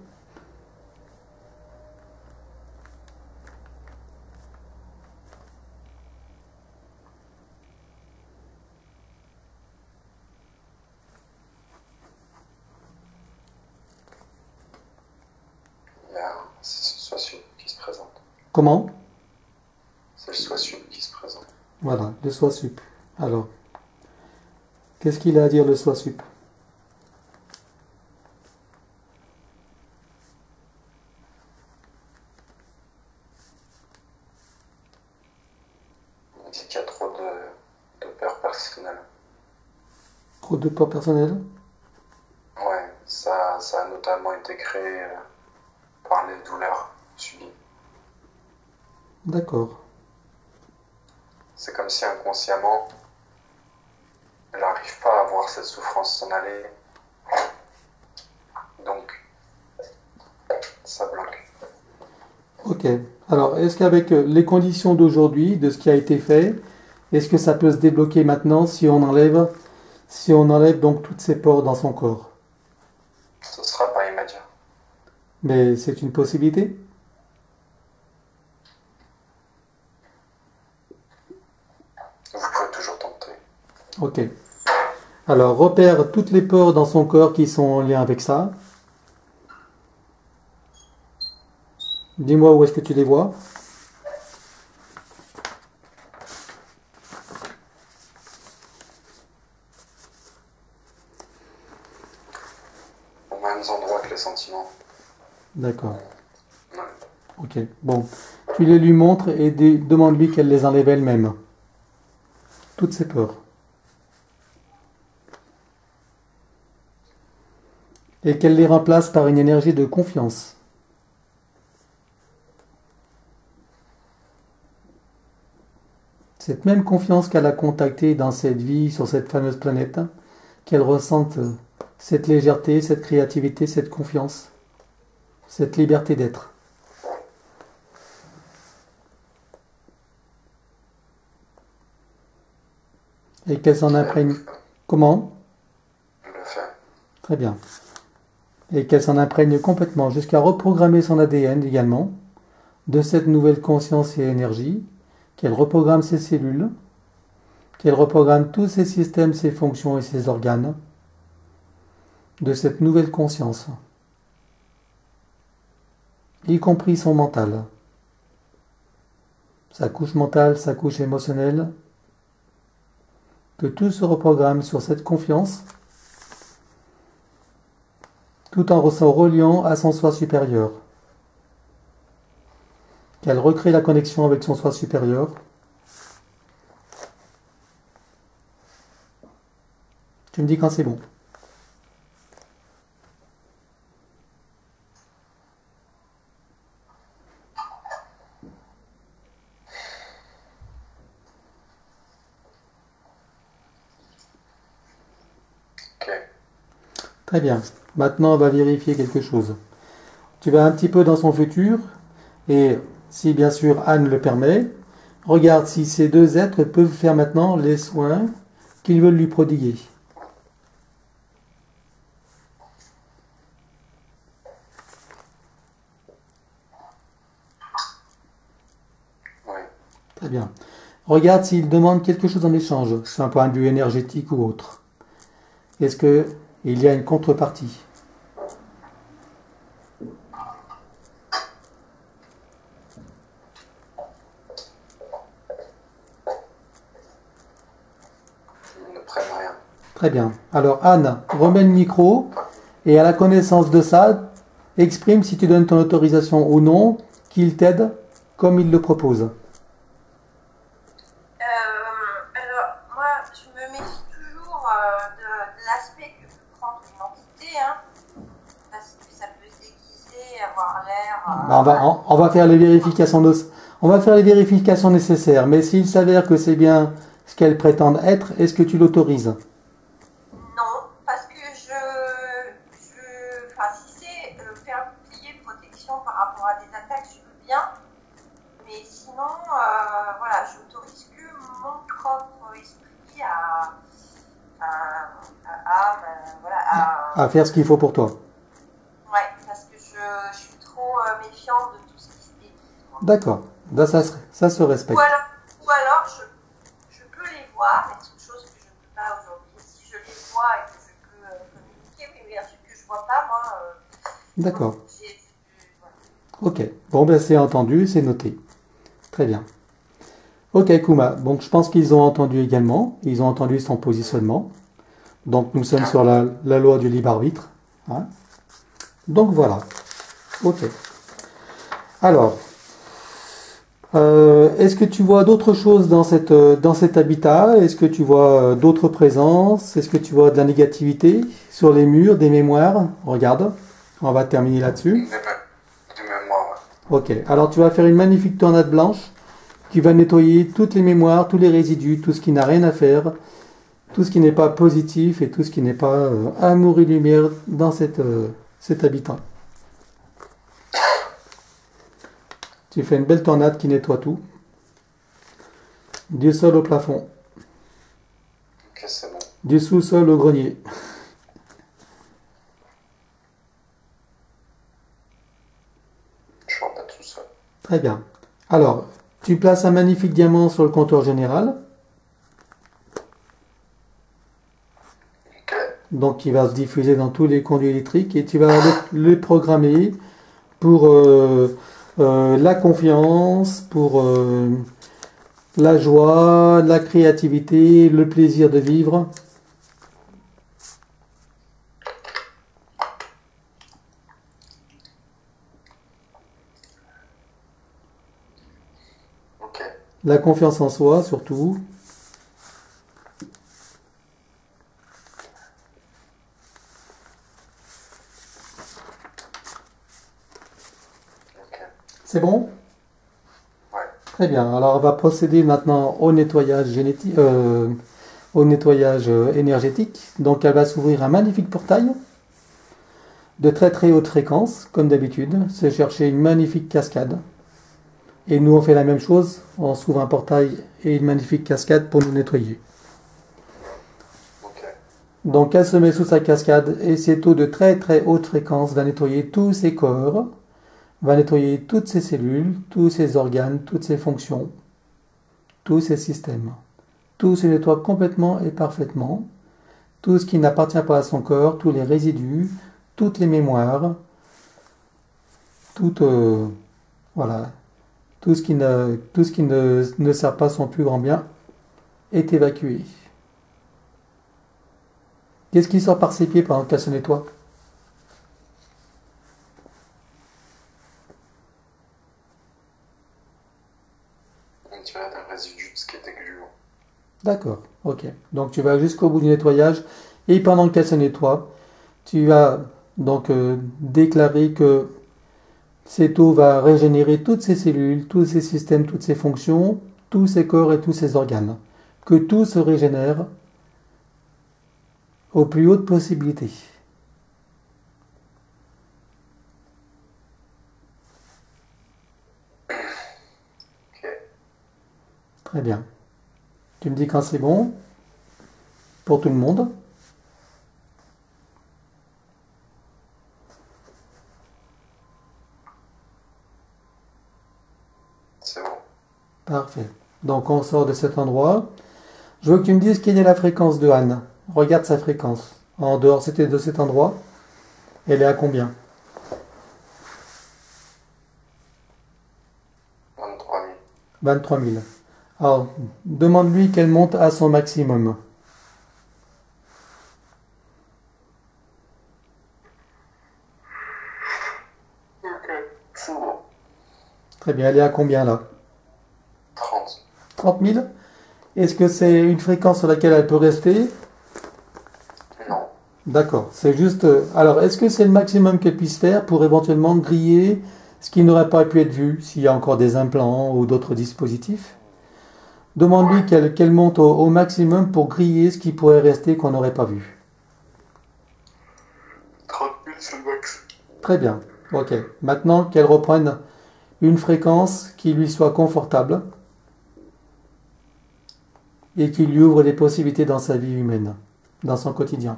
C'est le soi sup qui se présente. Comment? C'est le soi sup qui se présente. Voilà, le soi sup. Alors, qu'est-ce qu'il a à dire le soi sup? Il me dit qu'il y a trop de peur personnelle. Trop de peur personnelle? Ouais, ça a notamment été créé par les douleurs subies. D'accord. C'est comme si inconsciemment, elle n'arrive pas à voir cette souffrance s'en aller. Donc, ça bloque. Ok. Alors, est-ce qu'avec les conditions d'aujourd'hui, de ce qui a été fait, est-ce que ça peut se débloquer maintenant si on enlève donc toutes ces peurs dans son corps? Ce ne sera pas immédiat. Mais c'est une possibilité? Vous pouvez toujours tenter. Ok. Alors, repère toutes les peurs dans son corps qui sont en lien avec ça. Dis-moi où est-ce que tu les vois? Aux mêmes endroits que les sentiments. D'accord. Ouais. Ok. Bon. Tu les lui montres et demande-lui qu'elle les enlève elle-même. Toutes ces peurs. Et qu'elle les remplace par une énergie de confiance. Cette même confiance qu'elle a contactée dans cette vie, sur cette fameuse planète, qu'elle ressente cette légèreté, cette créativité, cette confiance, cette liberté d'être. Et qu'elle s'en imprègne. Comment? Je le fais. Très bien. Et qu'elle s'en imprègne complètement jusqu'à reprogrammer son ADN également de cette nouvelle conscience et énergie, qu'elle reprogramme ses cellules, qu'elle reprogramme tous ses systèmes, ses fonctions et ses organes de cette nouvelle conscience, y compris son mental, sa couche mentale, sa couche émotionnelle, que tout se reprogramme sur cette confiance, tout en se reliant à son soi supérieur. Qu'elle recrée la connexion avec son soi supérieur. Tu me dis quand c'est bon. Ok. Très bien. Maintenant, on va vérifier quelque chose. Tu vas un petit peu dans son futur et si bien sûr Anne le permet, regarde si ces deux êtres peuvent faire maintenant les soins qu'ils veulent lui prodiguer. Oui. Très bien. Regarde s'ils demandent quelque chose en échange, sur un point de vue énergétique ou autre. Est-ce qu'il y a une contrepartie? Ils ne prennent rien. Très bien. Alors Anne, remets le micro et à la connaissance de ça, exprime si tu donnes ton autorisation ou non, qu'il t'aide comme il le propose. Bah, on va faire les vérifications on va faire les vérifications nécessaires. Mais s'il s'avère que c'est bien ce qu'elles prétendent être, est-ce que tu l'autorises? Non, parce que enfin, si c'est faire un bouclier de protection par rapport à des attaques, je veux bien. Mais sinon, voilà, j'autorise que mon propre esprit À faire ce qu'il faut pour toi. Ouais, parce que je suis trop méfiante de tout ce qui se dit. D'accord. Là, ça se respecte. Ou alors je peux les voir, mais c'est une chose que je ne peux pas aujourd'hui. Si je les vois et que je peux communiquer, mais un truc que je ne vois pas, moi. D'accord. Voilà. Ok. Bon, ben c'est entendu, c'est noté. Très bien. Ok, Kuma. Donc, je pense qu'ils ont entendu également. Ils ont entendu son positionnement. Donc, nous sommes sur la loi du libre arbitre. Hein. Donc, voilà. Ok. Alors, est-ce que tu vois d'autres choses dans cet habitat? Est-ce que tu vois d'autres présences? Est-ce que tu vois de la négativité sur les murs, des mémoires? Regarde, on va terminer là-dessus. Des mémoires, ouais. Ok, alors tu vas faire une magnifique tornade blanche qui va nettoyer toutes les mémoires, tous les résidus, tout ce qui n'a rien à faire, tout ce qui n'est pas positif et tout ce qui n'est pas amour et lumière dans cet habitat. Tu fais une belle tornade qui nettoie tout. Du sol au plafond. Ok, c'est bon. Du sous-sol au grenier. Je vois pas tout ça. Très bien. Alors, tu places un magnifique diamant sur le compteur général. Ok. Donc, qui va se diffuser dans tous les conduits électriques. Et tu vas le programmer pour la confiance, pour la joie, la créativité, le plaisir de vivre. Ok. La confiance en soi, surtout. Ok. C'est bon? Ouais. Très bien. Alors, on va procéder maintenant au nettoyage génétique, au nettoyage énergétique. Donc, elle va s'ouvrir un magnifique portail de très très haute fréquence, comme d'habitude. C'est chercher une magnifique cascade. Et nous, on fait la même chose. On s'ouvre un portail et une magnifique cascade pour nous nettoyer. Ok. Donc, elle se met sous sa cascade et cette eau de très très haute fréquence va nettoyer tous ses corps, va nettoyer toutes ses cellules, tous ses organes, toutes ses fonctions, tous ses systèmes. Tout se nettoie complètement et parfaitement. Tout ce qui n'appartient pas à son corps, tous les résidus, toutes les mémoires, tout, voilà, tout ce qui ne sert pas son plus grand bien est évacué. Qu'est-ce qui sort par ses pieds pendant qu'elle se nettoie? On dirait des résidus de ce qui était gluant. D'accord, ok. Donc tu vas jusqu'au bout du nettoyage et pendant qu'elle se nettoie, tu vas donc déclarer que cette eau va régénérer toutes ses cellules, tous ses systèmes, toutes ses fonctions, tous ses corps et tous ses organes. Que tout se régénère aux plus hautes possibilités. Ok. Très bien. Tu me dis quand c'est bon pour tout le monde. C'est bon. Parfait. Donc on sort de cet endroit. Je veux que tu me dises quelle est la fréquence de Anne. Regarde sa fréquence. En dehors c'était de cet endroit. Elle est à combien? 23 000. 23 000. Alors, demande-lui qu'elle monte à son maximum. Ok. C'est bon. Très bien, elle est à combien là? 30. 30 000? Est-ce que c'est une fréquence sur laquelle elle peut rester? Non. D'accord, c'est juste... alors, est-ce que c'est le maximum qu'elle puisse faire pour éventuellement griller ce qui n'aurait pas pu être vu s'il y a encore des implants ou d'autres dispositifs. Demande-lui qu'elle monte au maximum pour griller ce qui pourrait rester qu'on n'aurait pas vu. 30 000, c'est le max. Très bien. Ok. Maintenant qu'elle reprenne une fréquence qui lui soit confortable et qui lui ouvre des possibilités dans sa vie humaine, dans son quotidien.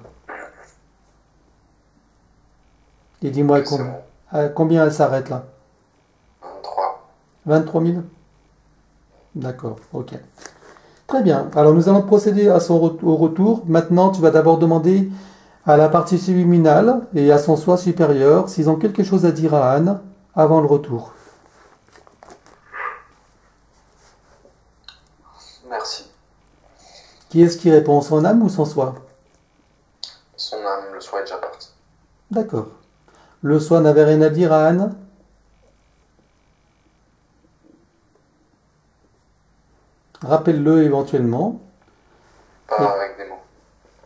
Et dis-moi Oui, c'est bon. combien elle s'arrête là? 23. 23 000? D'accord, ok. Très bien. Alors nous allons procéder à au retour. Maintenant, tu vas d'abord demander à la partie subliminale et à son soi supérieur s'ils ont quelque chose à dire à Anne avant le retour. Merci. Qui est-ce qui répond, son âme ou son soi? Son âme, le soi est déjà parti. D'accord. Le soi n'avait rien à dire à Anne? Rappelle-le éventuellement. Pas Et- avec des mots.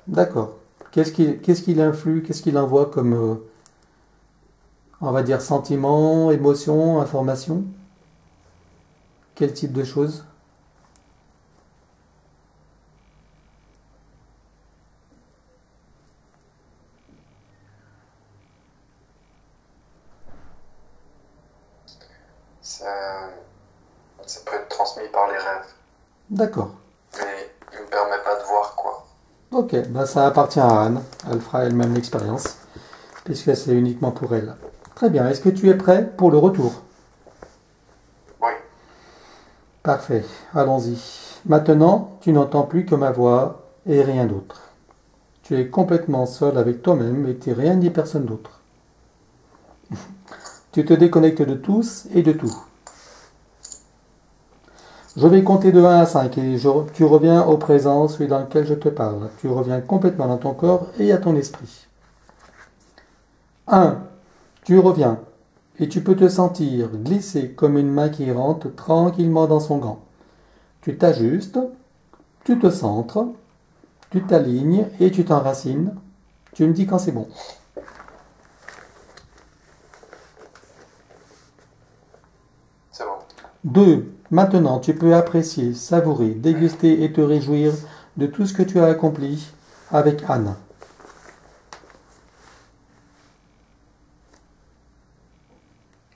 D'accord. Qu'est-ce qu'il influe, qu'est-ce qu'il envoie comme, on va dire, sentiment, émotion, information? Quel type de choses? Ça, ça peut être transmis par les rêves. D'accord. Mais il me permet pas de voir quoi. Ok, ben ça appartient à Anne. Elle fera elle-même l'expérience, puisque c'est uniquement pour elle. Très bien. Est-ce que tu es prêt pour le retour? Oui. Parfait. Allons-y. Maintenant, tu n'entends plus que ma voix et rien d'autre. Tu es complètement seul avec toi-même et tu n'es rien ni personne d'autre. Tu te déconnectes de tous et de tout. Je vais compter de 1 à 5 et tu reviens au présent, celui dans lequel je te parle. Tu reviens complètement dans ton corps et à ton esprit. 1. Tu reviens et tu peux te sentir glisser comme une main qui rentre tranquillement dans son gant. Tu t'ajustes, tu te centres, tu t'alignes et tu t'enracines. Tu me dis quand c'est bon. C'est bon. 2. Maintenant, tu peux apprécier, savourer, déguster et te réjouir de tout ce que tu as accompli avec Anne.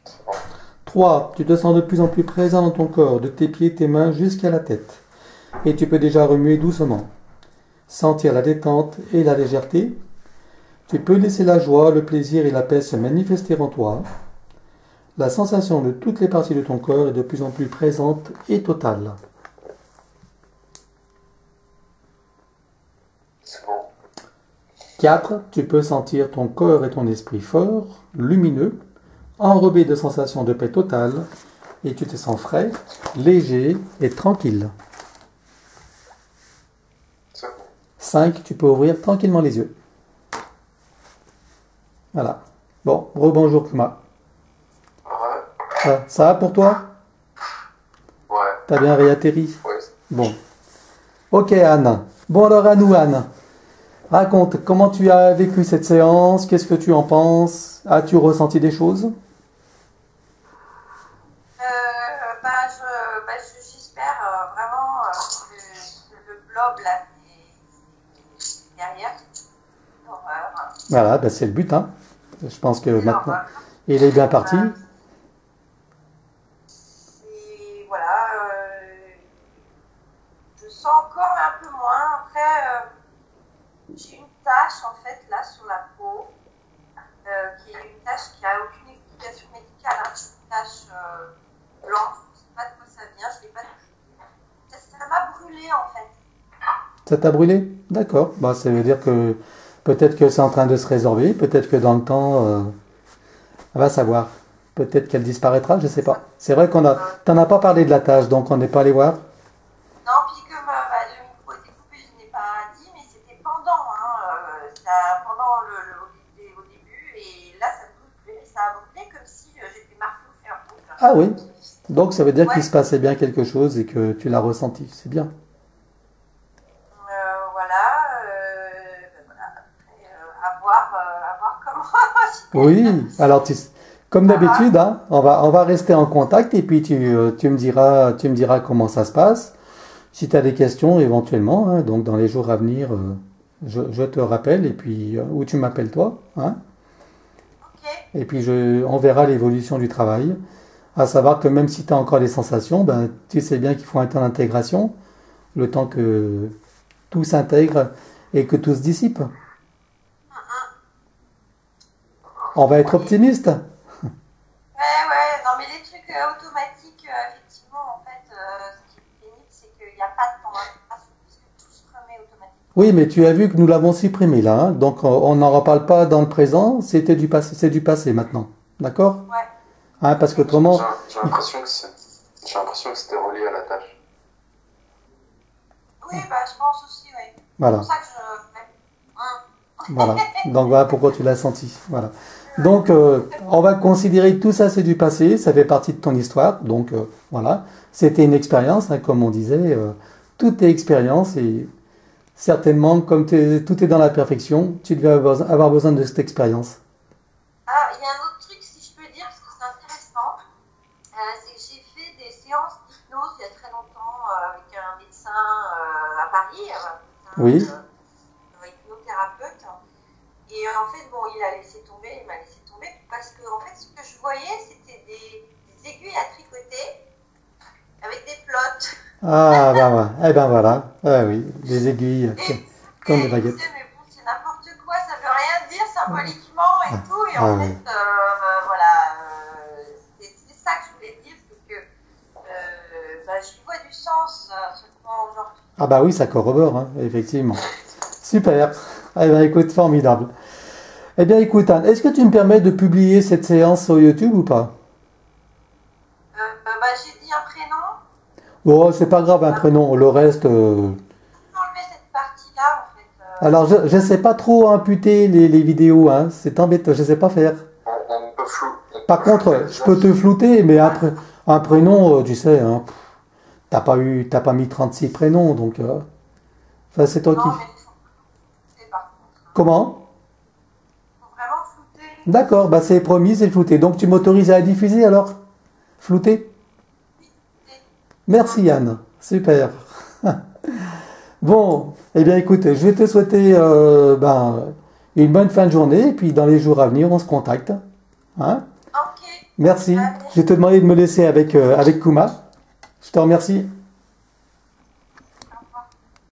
C'est bon. 3. Tu te sens de plus en plus présent dans ton corps, de tes pieds, tes mains jusqu'à la tête. Et tu peux déjà remuer doucement. Sentir la détente et la légèreté. Tu peux laisser la joie, le plaisir et la paix se manifester en toi. La sensation de toutes les parties de ton corps est de plus en plus présente et totale. C'est bon. 4. Tu peux sentir ton corps et ton esprit forts, lumineux, enrobés de sensations de paix totale, et tu te sens frais, léger et tranquille. C'est bon. 5. Tu peux ouvrir tranquillement les yeux. Voilà. Bon, rebonjour Kuma. Ouais. Ça va pour toi? Ouais. T'as bien réatterri? Ouais. Bon. Ok Anne. Bon alors à nous Anne. Raconte, comment tu as vécu cette séance? Qu'est-ce que tu en penses? As-tu ressenti des choses? J'espère vraiment que le blob là c'est derrière. L'horreur. Voilà, ben c'est le but, hein. Je pense que maintenant, L'horreur. il est bien parti. Et voilà, je sens encore un peu moins. Après, j'ai une tache en fait là sur la peau, qui est une tache qui a aucune explication médicale, hein. C'est une tache blanche, je ne sais pas de quoi ça vient, je l'ai pas touchée. Ça m'a brûlé en fait. Ça t'a brûlé? D'accord. Bah, ça veut dire que peut-être que c'est en train de se résorber, peut-être que dans le temps, on va savoir. Peut-être qu'elle disparaîtra, je sais pas. C'est vrai t'en as pas parlé de la tâche, donc on n'est pas allé voir. Non, puis comme le micro était coupé, je n'ai pas dit, mais c'était pendant, hein, pendant au début, et là ça ne brûle plus, mais ça a brûlé comme si j'étais marquée au fer rouge. Ah oui. Donc ça veut dire qu'il Ouais. se passait bien quelque chose et que tu l'as ressenti. C'est bien. Voilà, après, à voir comment. Oui. Alors Comme d'habitude, hein, on va rester en contact et puis tu me diras comment ça se passe. Si tu as des questions éventuellement, hein, donc dans les jours à venir, je te rappelle et puis ou tu m'appelles toi, hein, Ok. et puis on verra l'évolution du travail. À savoir que même si tu as encore des sensations, ben, tu sais bien qu'il faut un temps d'intégration, le temps que tout s'intègre et que tout se dissipe. On va être optimiste. Ouais, non, mais les trucs automatiques, effectivement, en fait, ce qui est pénible, c'est qu'il n'y a pas de temps d'intégration, parce que tout se remet automatiquement. Oui, mais tu as vu que nous l'avons supprimé là, hein, donc on n'en reparle pas dans le présent, c'était du passé, c'est du passé maintenant. D'accord? Ouais. Hein, parce qu'autrement, J'ai l'impression que c'était relié à la tâche. Oui, bah, je pense aussi, oui. C'est voilà. pour ça que je. Ouais. Voilà. Donc voilà pourquoi tu l'as senti. Voilà. Donc on va considérer que tout ça c'est du passé, ça fait partie de ton histoire. Donc voilà, c'était une expérience, hein, comme on disait. Tout est expérience et certainement comme tout est dans la perfection, tu devais avoir besoin de cette expérience. Ah, il y a un autre truc, si je peux dire, parce que c'est intéressant, c'est que j'ai fait des séances d'hypnose il y a très longtemps avec un médecin à Paris, un Oui. médecin hypnothérapeute. Et en fait, bon, il a laissé tomber, il m'a laissé tomber, parce que en fait, ce que je voyais, c'était des aiguilles à tricoter avec des flottes. Ah ben ouais. Eh ben voilà. Ah oui, des aiguilles comme des Il baguettes. disait, mais bon, c'est n'importe quoi, ça veut rien dire symboliquement et tout. Et Ah en oui. fait, voilà, c'est ça que je voulais dire, c'est que bah, j'y vois du sens seulement aujourd'hui. Ah bah oui, ça corrobore, hein, effectivement. Super. Eh bien écoute, formidable. Eh bien écoute, Anne, est-ce que tu me permets de publier cette séance sur YouTube ou pas? Bah, j'ai dit un prénom, Oh, c'est pas grave, un prénom. Le reste. enlever cette partie-là, en fait. Alors, je ne sais pas trop imputer les vidéos, hein. C'est embêtant, je ne sais pas faire. On peut flou. Par contre, je peux te flouter, mais un prénom, tu sais, hein, t'as pas mis 36 prénoms, donc. Enfin, c'est toi qui. Non, mais il faut flouter par contre. Comment? Il faut vraiment flouter. D'accord, bah c'est promis, c'est flouté. Donc tu m'autorises à diffuser alors? Flouté? Merci Yann, super. Bon, eh bien écoute, je vais te souhaiter une bonne fin de journée, et puis dans les jours à venir, on se contacte. Hein? Ok. Merci. Allez. Je vais te demander de me laisser avec Kuma. Je te remercie.